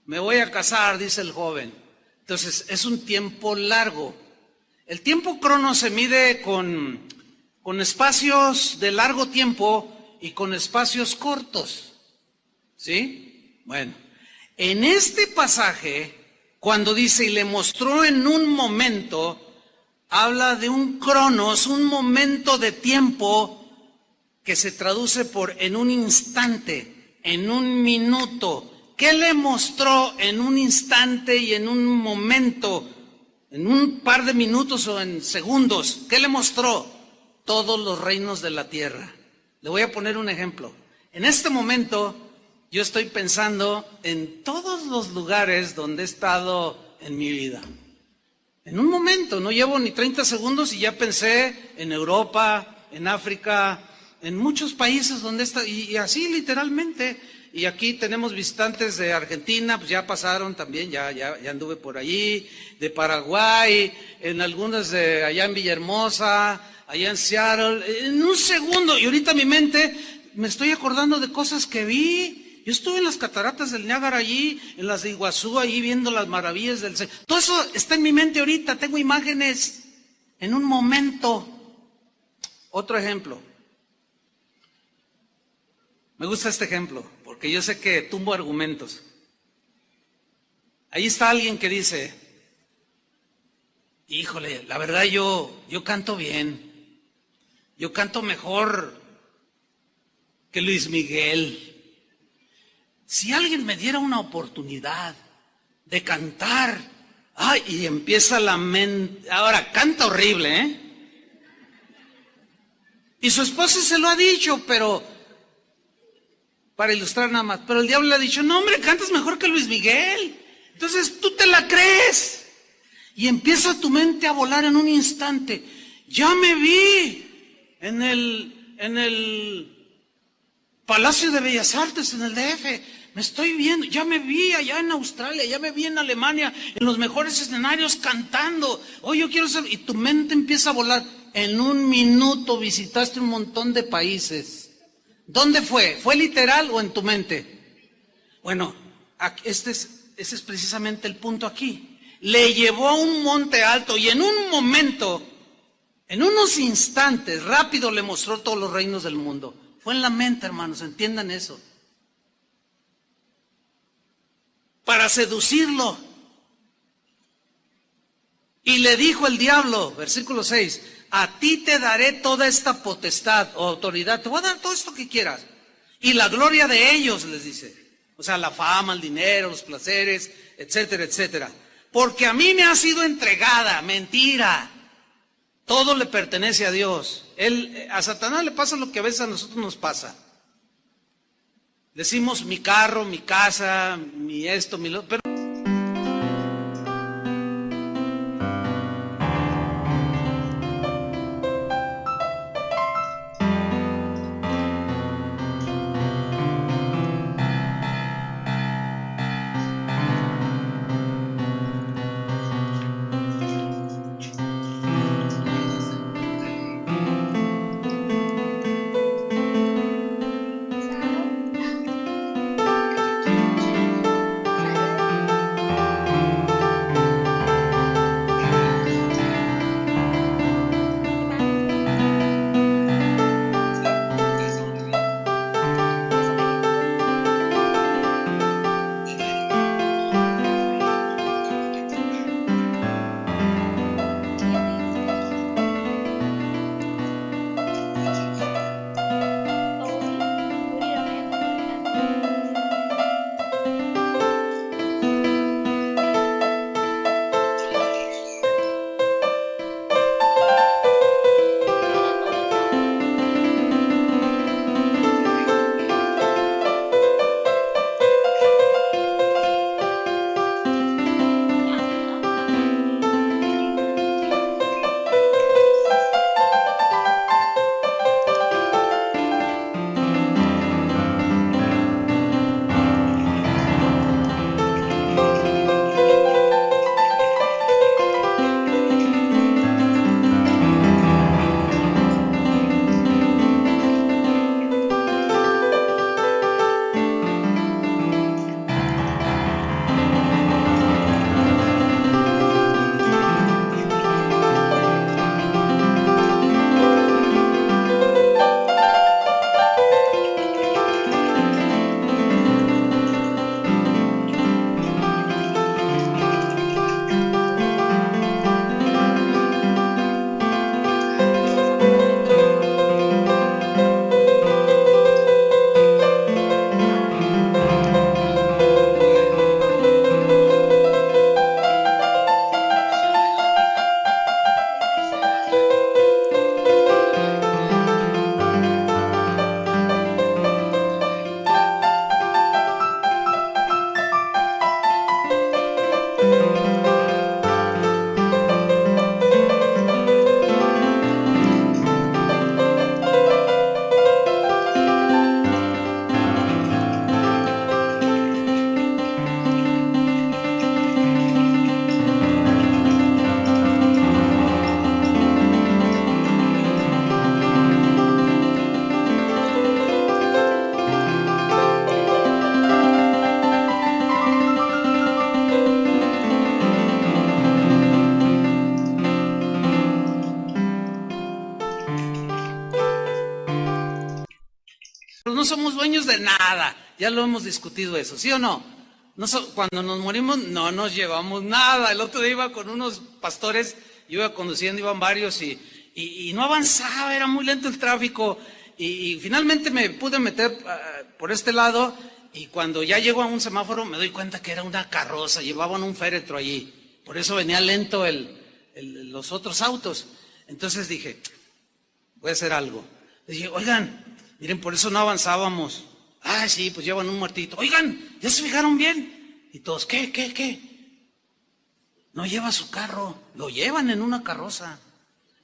me voy a casar, dice el joven. Entonces, es un tiempo largo. El tiempo cronos se mide con espacios de largo tiempo y con espacios cortos, ¿sí? Bueno, en este pasaje, cuando dice, y le mostró en un momento, habla de un cronos, un momento de tiempo que se traduce por en un instante, en un minuto. ¿Qué le mostró en un instante y en un momento, en un par de minutos o en segundos? ¿Qué le mostró? Todos los reinos de la tierra. Le voy a poner un ejemplo. En este momento yo estoy pensando en todos los lugares donde he estado en mi vida. En un momento, no llevo ni 30 segundos y ya pensé en Europa, en África, en muchos países donde está, y así literalmente. Y aquí tenemos visitantes de Argentina, pues ya pasaron también, ya anduve por allí, de Paraguay, en algunas de allá en Villahermosa, allá en Seattle, en un segundo. Y ahorita mi mente, me estoy acordando de cosas que vi. Yo estuve en las cataratas del Niágara allí, en las de Iguazú, allí viendo las maravillas del cielo. Todo eso está en mi mente ahorita, tengo imágenes en un momento. Otro ejemplo. Me gusta este ejemplo, porque yo sé que tumbo argumentos. Ahí está alguien que dice, híjole, la verdad yo canto bien. Yo canto mejor que Luis Miguel. Si alguien me diera una oportunidad de cantar, y empieza la mente, ahora canta horrible, ¿eh? Y su esposa se lo ha dicho, pero, para ilustrar nada más, pero el diablo le ha dicho, no hombre, cantas mejor que Luis Miguel. Entonces tú te la crees. Y empieza tu mente a volar en un instante. Ya me vi en el Palacio de Bellas Artes, en el DF. Me estoy viendo, ya me vi allá en Australia, ya me vi en Alemania, en los mejores escenarios cantando. Hoy yo quiero ser, y tu mente empieza a volar. En un minuto visitaste un montón de países. ¿Dónde fue? ¿Fue literal o en tu mente? Bueno, ese es precisamente el punto aquí. Le llevó a un monte alto y en un momento, en unos instantes, rápido le mostró todos los reinos del mundo. Fue en la mente, hermanos, entiendan eso. Para seducirlo. Y le dijo el diablo, versículo 6, a ti te daré toda esta potestad o autoridad, te voy a dar todo esto que quieras. Y la gloria de ellos, les dice. O sea, la fama, el dinero, los placeres, etcétera, etcétera. Porque a mí me ha sido entregada, mentira. Todo le pertenece a Dios. A Satanás le pasa lo que a veces a nosotros nos pasa. Decimos mi carro, mi casa, mi esto, mi lo, pero somos dueños de nada. Ya lo hemos discutido eso, ¿sí o no? Cuando nos morimos no nos llevamos nada. El otro día iba con unos pastores, yo iba conduciendo, iban varios y no avanzaba, era muy lento el tráfico. Y finalmente me pude meter por este lado y cuando ya llego a un semáforo me doy cuenta que era una carroza, llevaban un féretro allí. Por eso venía lento los otros autos. Entonces dije, voy a hacer algo. Dije, oigan, miren, por eso no avanzábamos. Ah, sí, pues llevan un muertito. Oigan, ¿ya se fijaron bien? Y todos, ¿qué? No lleva su carro, lo llevan en una carroza.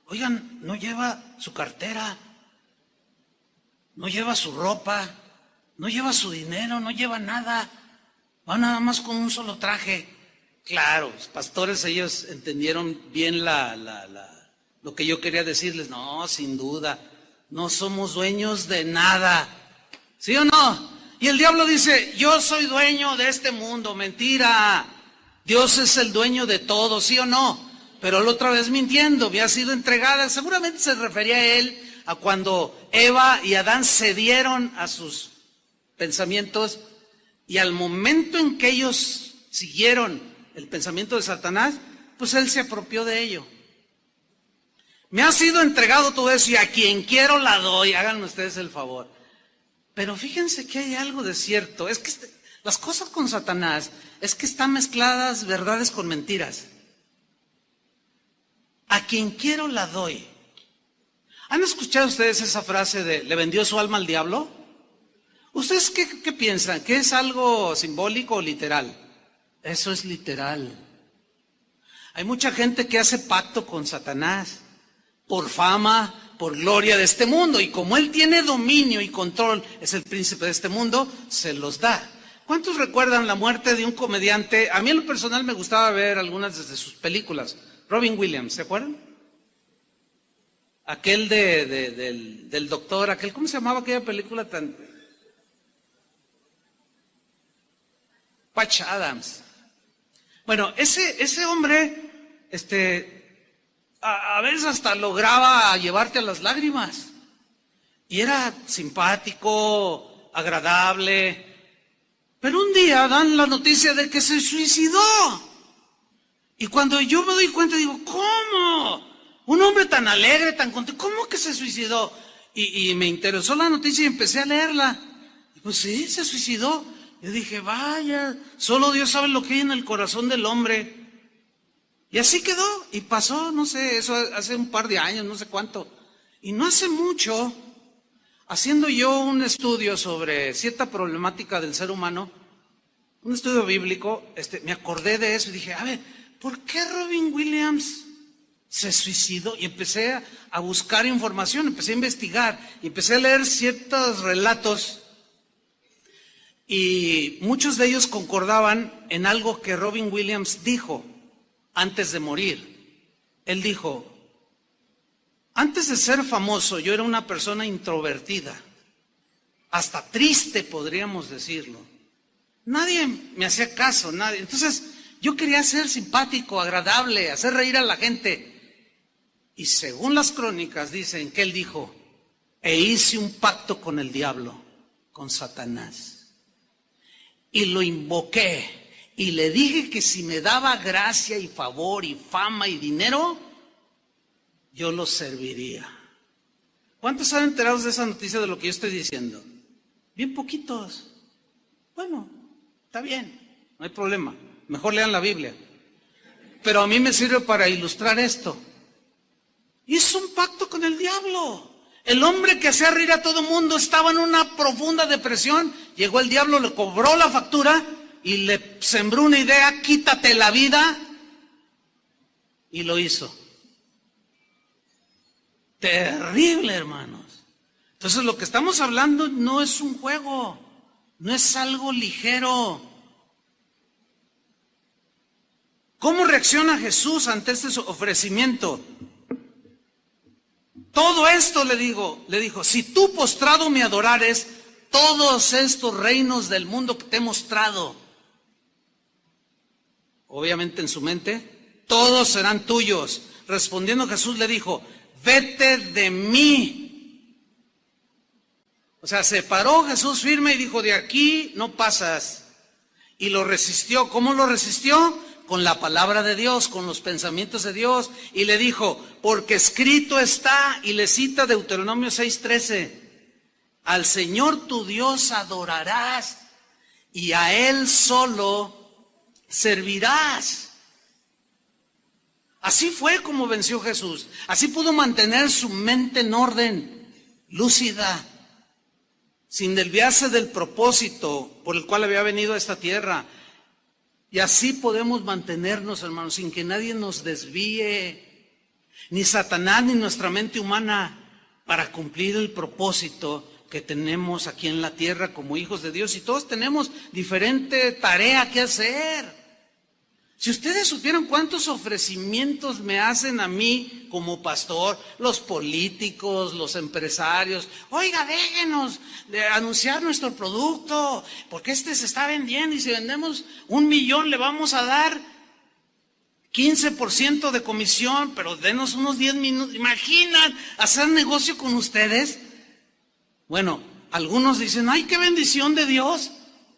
Oigan, no lleva su cartera, no lleva su ropa, no lleva su dinero, no lleva nada. Va nada más con un solo traje. Claro, los pastores, ellos entendieron bien lo que yo quería decirles. No, sin duda, no somos dueños de nada. ¿Sí o no? Y el diablo dice, yo soy dueño de este mundo. Mentira. Dios es el dueño de todo, ¿sí o no? Pero la otra vez mintiendo, había sido entregada. Seguramente se refería a él, a cuando Eva y Adán cedieron a sus pensamientos y al momento en que ellos siguieron el pensamiento de Satanás, pues él se apropió de ello. Me ha sido entregado todo eso y a quien quiero la doy, háganme ustedes el favor. Pero fíjense que hay algo de cierto, es que las cosas con Satanás es que están mezcladas verdades con mentiras. A quien quiero la doy. ¿Han escuchado ustedes esa frase de le vendió su alma al diablo? ¿Ustedes qué piensan? ¿Que es algo simbólico o literal? Eso es literal. Hay mucha gente que hace pacto con Satanás por fama, por gloria de este mundo, y como él tiene dominio y control, es el príncipe de este mundo, se los da. ¿Cuántos recuerdan la muerte de un comediante? A mí en lo personal me gustaba ver algunas de sus películas. Robin Williams, ¿se acuerdan? Aquel del doctor, ¿cómo se llamaba aquella película tan? Patch Adams. Bueno, ese hombre, a veces hasta lograba llevarte a las lágrimas. Y era simpático, agradable. Pero un día dan la noticia de que se suicidó. Y cuando yo me doy cuenta, digo, ¿cómo? Un hombre tan alegre, tan contento, ¿cómo que se suicidó? Y me interesó la noticia y empecé a leerla. Y pues sí, se suicidó. Yo dije, vaya, solo Dios sabe lo que hay en el corazón del hombre. Y así quedó, y pasó, no sé, eso hace un par de años, no sé cuánto. Y no hace mucho, haciendo yo un estudio sobre cierta problemática del ser humano, un estudio bíblico, me acordé de eso y dije, a ver, ¿por qué Robin Williams se suicidó? Y empecé a buscar información, empecé a investigar, y empecé a leer ciertos relatos, y muchos de ellos concordaban en algo que Robin Williams dijo antes de morir. Él dijo, antes de ser famoso yo era una persona introvertida, hasta triste podríamos decirlo. Nadie me hacía caso, nadie. Entonces yo quería ser simpático, agradable, hacer reír a la gente. Y según las crónicas dicen que él dijo, e hice un pacto con el diablo, con Satanás. Y lo invoqué. Y le dije que si me daba gracia y favor y fama y dinero, yo lo serviría. ¿Cuántos están enterados de esa noticia de lo que yo estoy diciendo? Bien poquitos. Bueno, está bien, no hay problema. Mejor lean la Biblia. Pero a mí me sirve para ilustrar esto. Hizo un pacto con el diablo. El hombre que hacía reír a todo el mundo estaba en una profunda depresión. Llegó el diablo, le cobró la factura y le sembró una idea, quítate la vida, y lo hizo. Terrible, hermanos. Entonces lo que estamos hablando no es un juego, no es algo ligero. ¿Cómo reacciona Jesús ante este ofrecimiento? Todo esto le dijo, si tú postrado me adorares, todos estos reinos del mundo que te he mostrado, obviamente en su mente, todos serán tuyos. Respondiendo Jesús le dijo, vete de mí, O sea, se paró Jesús firme y dijo, de aquí no pasas. Y lo resistió. ¿Cómo lo resistió? Con la palabra de Dios, con los pensamientos de Dios. Y le dijo, porque escrito está, y le cita Deuteronomio 6:13, al Señor tu Dios adorarás y a Él solo servirás. Así fue como venció Jesús. Así pudo mantener su mente en orden, lúcida, sin desviarse del propósito por el cual había venido a esta tierra. Y así podemos mantenernos, hermanos, sin que nadie nos desvíe, ni Satanás ni nuestra mente humana, para cumplir el propósito que tenemos aquí en la tierra como hijos de Dios. Y todos tenemos diferente tarea que hacer. Si ustedes supieran cuántos ofrecimientos me hacen a mí como pastor, los políticos, los empresarios, oiga, déjenos de anunciar nuestro producto, porque este se está vendiendo y si vendemos 1 millón le vamos a dar 15% de comisión, pero denos unos 10 minutos. ¿Imaginan hacer negocio con ustedes? Bueno, algunos dicen, ay, qué bendición de Dios.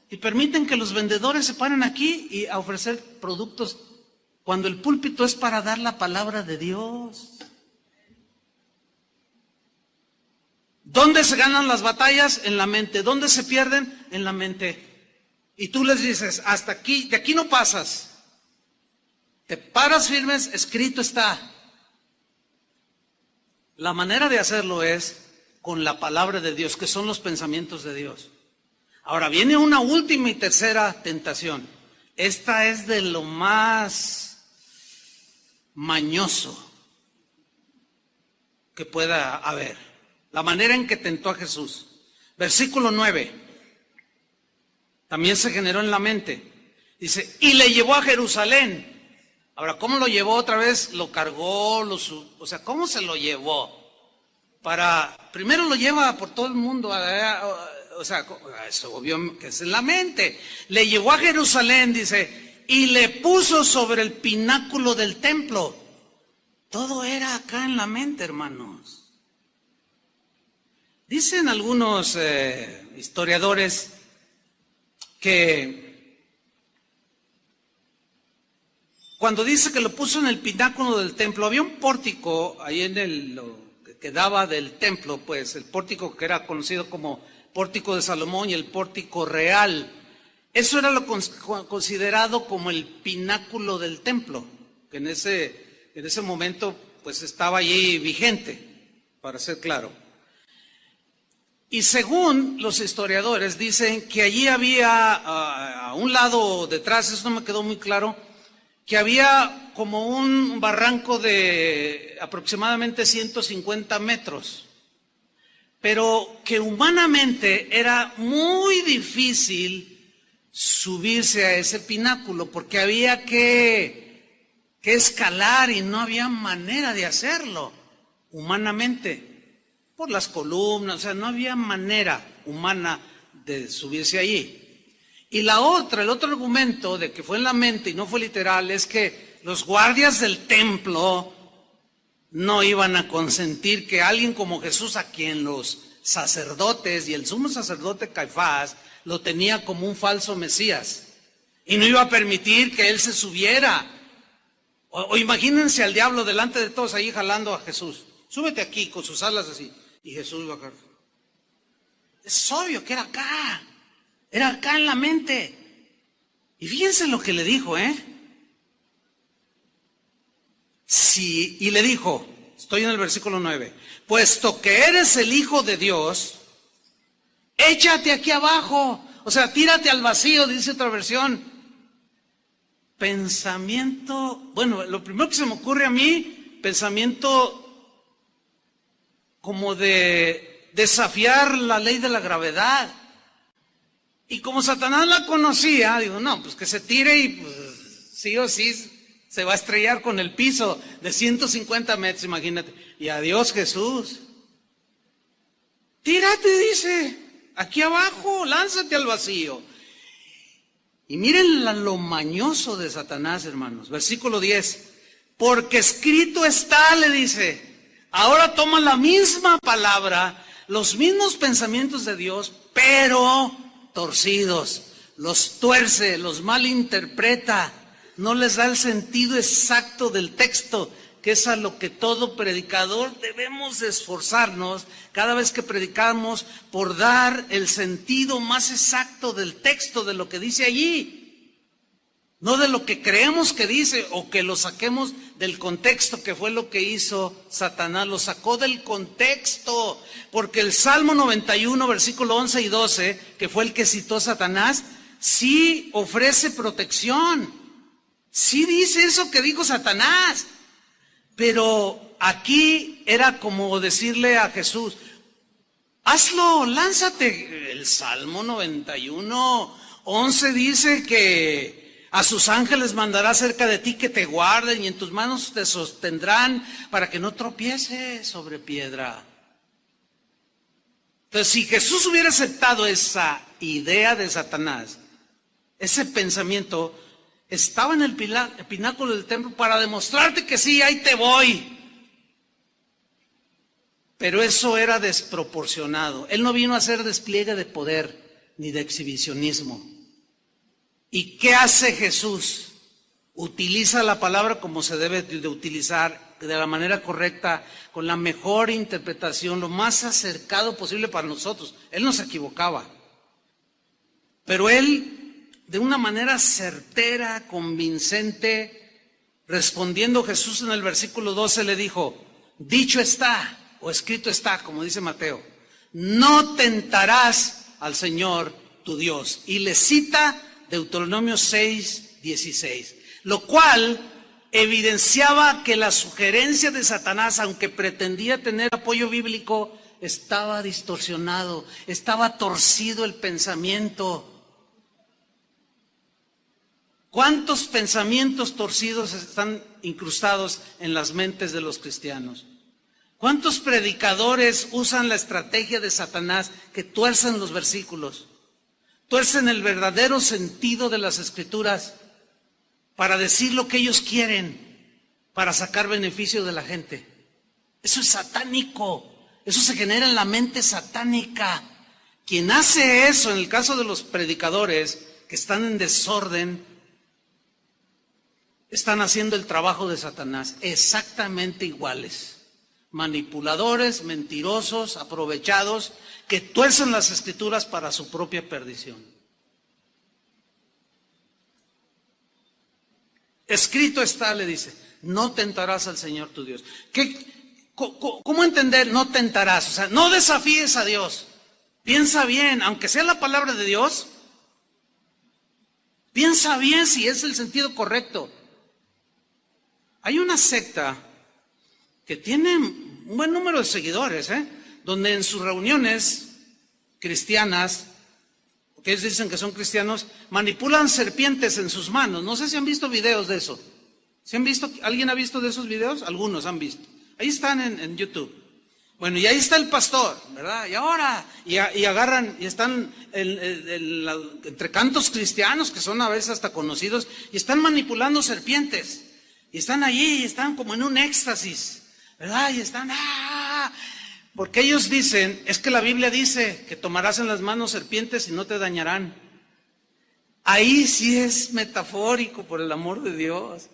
Y permiten que los vendedores se paren aquí y a ofrecer productos cuando el púlpito es para dar la palabra de Dios. ¿Dónde se ganan las batallas? En la mente. ¿Dónde se pierden? En la mente. Y tú les dices, hasta aquí, de aquí no pasas. Te paras firmes, escrito está. La manera de hacerlo es con la palabra de Dios, que son los pensamientos de Dios. Ahora viene una última y tercera tentación. Esta es de lo más mañoso que pueda haber. La manera en que tentó a Jesús. Versículo 9. También se generó en la mente. Dice, y le llevó a Jerusalén. Ahora, ¿cómo lo llevó otra vez? Lo cargó, o sea, ¿cómo se lo llevó? Primero lo lleva por todo el mundo, o sea, eso obvio que es en la mente. Le llevó a Jerusalén, dice, y le puso sobre el pináculo del templo. Todo era acá en la mente, hermanos. Dicen algunos historiadores que cuando dice que lo puso en el pináculo del templo, había un pórtico ahí en lo que quedaba del templo, pues el pórtico que era conocido como pórtico de Salomón y el pórtico real. Eso era lo considerado como el pináculo del templo, que en ese momento pues estaba allí vigente, para ser claro. Y según los historiadores dicen que allí había a un lado detrás, eso no me quedó muy claro, que había como un barranco de aproximadamente 150 metros, pero que humanamente era muy difícil subirse a ese pináculo, porque había que escalar y no había manera de hacerlo humanamente, por las columnas, o sea, no había manera humana de subirse allí. Y el otro argumento de que fue en la mente y no fue literal, es que los guardias del templo no iban a consentir que alguien como Jesús, a quien los sacerdotes y el sumo sacerdote Caifás lo tenía como un falso Mesías, y no iba a permitir que él se subiera. O imagínense al diablo delante de todos ahí jalando a Jesús. Súbete aquí con sus alas así. Y Jesús iba a caer. Es obvio que era acá en la mente. Y fíjense lo que le dijo, Sí, y le dijo, estoy en el versículo 9, puesto que eres el Hijo de Dios, échate aquí abajo, o sea, tírate al vacío, dice otra versión. Pensamiento, bueno, lo primero que se me ocurre a mí, pensamiento como de desafiar la ley de la gravedad. Y como Satanás la conocía, digo, no, pues que se tire y pues, sí o sí se va a estrellar con el piso de 150 metros, imagínate. Y adiós Jesús. Tírate, dice, aquí abajo, lánzate al vacío. Y miren lo mañoso de Satanás, hermanos. Versículo 10. Porque escrito está, le dice. Ahora toma la misma palabra los mismos pensamientos de Dios, pero torcidos. Los tuerce, los malinterpreta, no les da el sentido exacto del texto, que es a lo que todo predicador debemos de esforzarnos cada vez que predicamos, por dar el sentido más exacto del texto, de lo que dice allí. No de lo que creemos que dice o que lo saquemos del contexto, que fue lo que hizo Satanás. Lo sacó del contexto, porque el Salmo 91, versículo 11 y 12, que fue el que citó Satanás, sí ofrece protección. Sí dice eso que dijo Satanás. Pero aquí era como decirle a Jesús, hazlo, lánzate. El Salmo 91, 11 dice que a sus ángeles mandará cerca de ti que te guarden y en tus manos te sostendrán para que no tropieces sobre piedra. Entonces, si Jesús hubiera aceptado esa idea de Satanás, ese pensamiento, estaba en el pináculo del templo para demostrarte que sí, ahí te voy. Pero eso era desproporcionado. Él no vino a hacer despliegue de poder ni de exhibicionismo. ¿Y qué hace Jesús? Utiliza la palabra como se debe de utilizar, de la manera correcta, con la mejor interpretación, lo más acercado posible para nosotros. Él no se equivocaba. Pero él, de una manera certera, convincente, respondiendo Jesús en el versículo 12 le dijo, dicho está, o escrito está, como dice Mateo, no tentarás al Señor tu Dios. Y le cita Deuteronomio 6, 16, lo cual evidenciaba que la sugerencia de Satanás, aunque pretendía tener apoyo bíblico, estaba distorsionado, estaba torcido el pensamiento. ¿Cuántos pensamientos torcidos están incrustados en las mentes de los cristianos? ¿Cuántos predicadores usan la estrategia de Satanás que tuercen los versículos? Tuercen el verdadero sentido de las Escrituras para decir lo que ellos quieren, para sacar beneficio de la gente. Eso es satánico, eso se genera en la mente satánica. Quien hace eso, en el caso de los predicadores que están en desorden, están haciendo el trabajo de Satanás, exactamente iguales. Manipuladores, mentirosos, aprovechados, que tuercen las Escrituras para su propia perdición. Escrito está, le dice, no tentarás al Señor tu Dios. ¿Cómo entender no tentarás? O sea, no desafíes a Dios. Piensa bien, aunque sea la palabra de Dios, piensa bien si es el sentido correcto. Hay una secta que tiene un buen número de seguidores, donde en sus reuniones cristianas, que ellos dicen que son cristianos, manipulan serpientes en sus manos. No sé si han visto videos de eso. ¿Sí han visto? ¿Alguien ha visto de esos videos? Algunos han visto. Ahí están en YouTube. Bueno, y ahí está el pastor, ¿verdad? Y ahora, y agarran, y están entre cantos cristianos, que son a veces hasta conocidos, y están manipulando serpientes. Y están allí, y están como en un éxtasis, ¿verdad? Y están, porque ellos dicen, es que la Biblia dice que tomarás en las manos serpientes y no te dañarán. Ahí sí es metafórico, por el amor de Dios.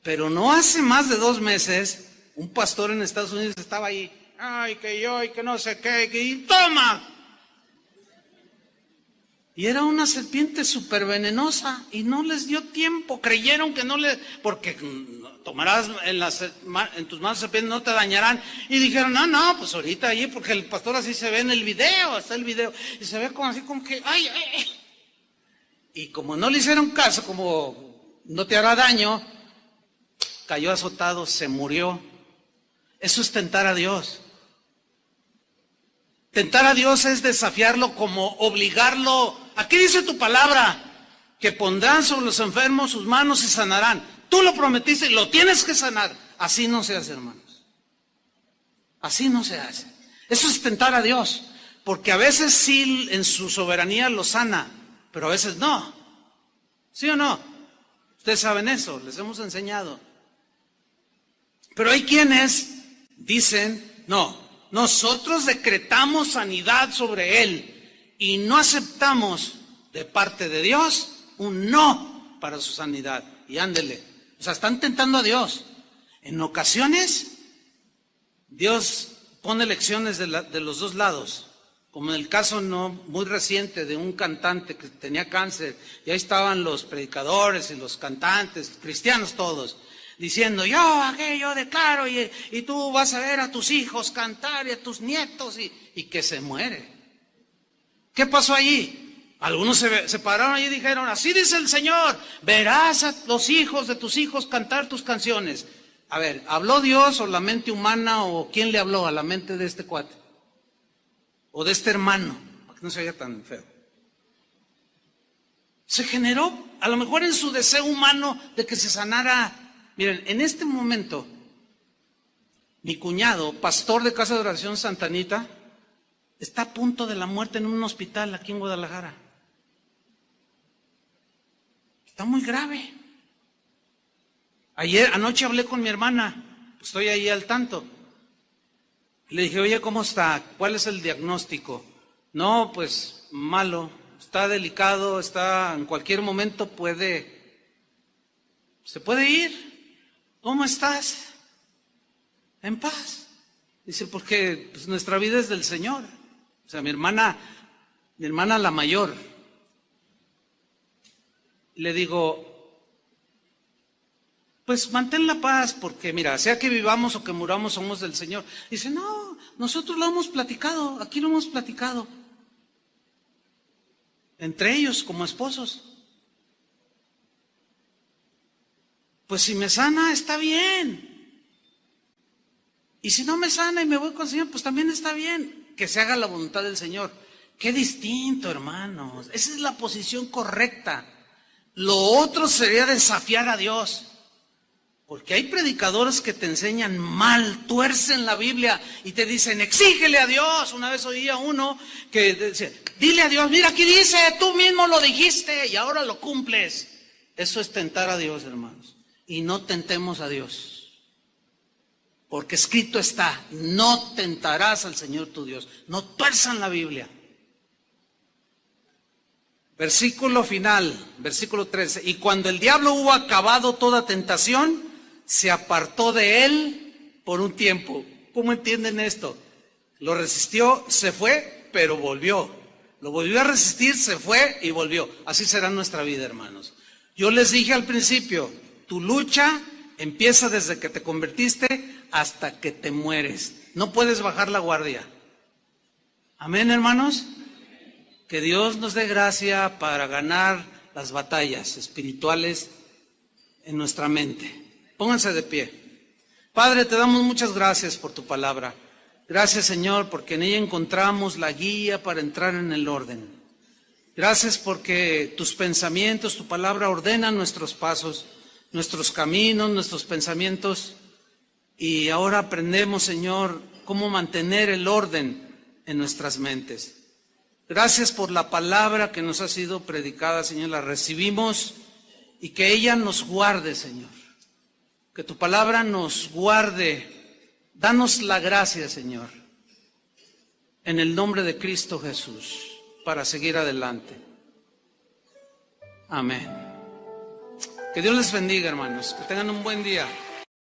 Pero no hace más de 2 meses, un pastor en Estados Unidos estaba ahí, ay, que yo, y que no sé qué, y toma. Y era una serpiente súper venenosa, y no les dio tiempo, creyeron que no le, porque tomarás en tus manos serpientes, no te dañarán. Y dijeron, no, pues ahorita allí, porque el pastor así se ve en el video, está el video, y se ve como así como que, ay. Y como no le hicieron caso, como no te hará daño, cayó azotado, se murió. Eso es tentar a Dios. Tentar a Dios es desafiarlo, como obligarlo. Aquí dice tu palabra, que pondrán sobre los enfermos sus manos y sanarán. Tú lo prometiste y lo tienes que sanar. Así no se hace, hermanos. Así no se hace. Eso es tentar a Dios, porque a veces sí en su soberanía lo sana, pero a veces no. ¿Sí o no? Ustedes saben eso, les hemos enseñado. Pero hay quienes dicen, no nosotros decretamos sanidad sobre él y no aceptamos de parte de Dios un no para su sanidad. Y ándele, o sea, están tentando a Dios. En ocasiones, Dios pone lecciones de los dos lados, como en el caso no muy reciente de un cantante que tenía cáncer, y ahí estaban los predicadores y los cantantes, cristianos todos, diciendo, yo declaro, y tú vas a ver a tus hijos cantar y a tus nietos, y que se muere. ¿Qué pasó allí? Algunos se pararon allí y dijeron, así dice el Señor, verás a los hijos de tus hijos cantar tus canciones. A ver, ¿habló Dios o la mente humana o quién le habló a la mente de este cuate? O de este hermano, para que no se oiga tan feo. Se generó, a lo mejor en su deseo humano de que se sanara. Miren, en este momento, mi cuñado, pastor de Casa de Oración Santa Anita, está a punto de la muerte en un hospital aquí en Guadalajara. Está muy grave. Anoche hablé con mi hermana, estoy ahí al tanto. Le dije, oye, ¿cómo está? ¿Cuál es el diagnóstico? No, pues malo, está delicado, en cualquier momento se puede ir. ¿Cómo estás? En paz. Dice, porque pues, nuestra vida es del Señor. O sea, mi hermana la mayor. Le digo, pues mantén la paz, porque mira, sea que vivamos o que muramos, somos del Señor. Dice, no, nosotros lo hemos platicado, aquí lo hemos platicado. Entre ellos, como esposos. Pues si me sana, está bien. Y si no me sana y me voy con el Señor, pues también está bien. Que se haga la voluntad del Señor. Qué distinto, hermanos. Esa es la posición correcta. Lo otro sería desafiar a Dios. Porque hay predicadores que te enseñan mal, tuercen la Biblia y te dicen, exígele a Dios. Una vez oía uno que decía, dile a Dios, mira aquí dice, tú mismo lo dijiste y ahora lo cumples. Eso es tentar a Dios, hermanos. Y no tentemos a Dios. Porque escrito está, no tentarás al Señor tu Dios. No tuerzan la Biblia. Versículo final, versículo 13. Y cuando el diablo hubo acabado toda tentación, se apartó de él por un tiempo. ¿Cómo entienden esto? Lo resistió, se fue, pero volvió. Lo volvió a resistir, se fue y volvió. Así será nuestra vida, hermanos. Yo les dije al principio, tu lucha empieza desde que te convertiste hasta que te mueres. No puedes bajar la guardia. Amén, hermanos. Que Dios nos dé gracia para ganar las batallas espirituales en nuestra mente. Pónganse de pie. Padre, te damos muchas gracias por tu palabra. Gracias, Señor, porque en ella encontramos la guía para entrar en el orden. Gracias porque tus pensamientos, tu palabra ordenan nuestros pasos, nuestros caminos, nuestros pensamientos. Y ahora aprendemos, Señor, cómo mantener el orden en nuestras mentes. Gracias por la palabra que nos ha sido predicada, Señor, la recibimos y que ella nos guarde, Señor. Que tu palabra nos guarde. Danos la gracia, Señor, en el nombre de Cristo Jesús, para seguir adelante. Amén. Que Dios les bendiga, hermanos. Que tengan un buen día.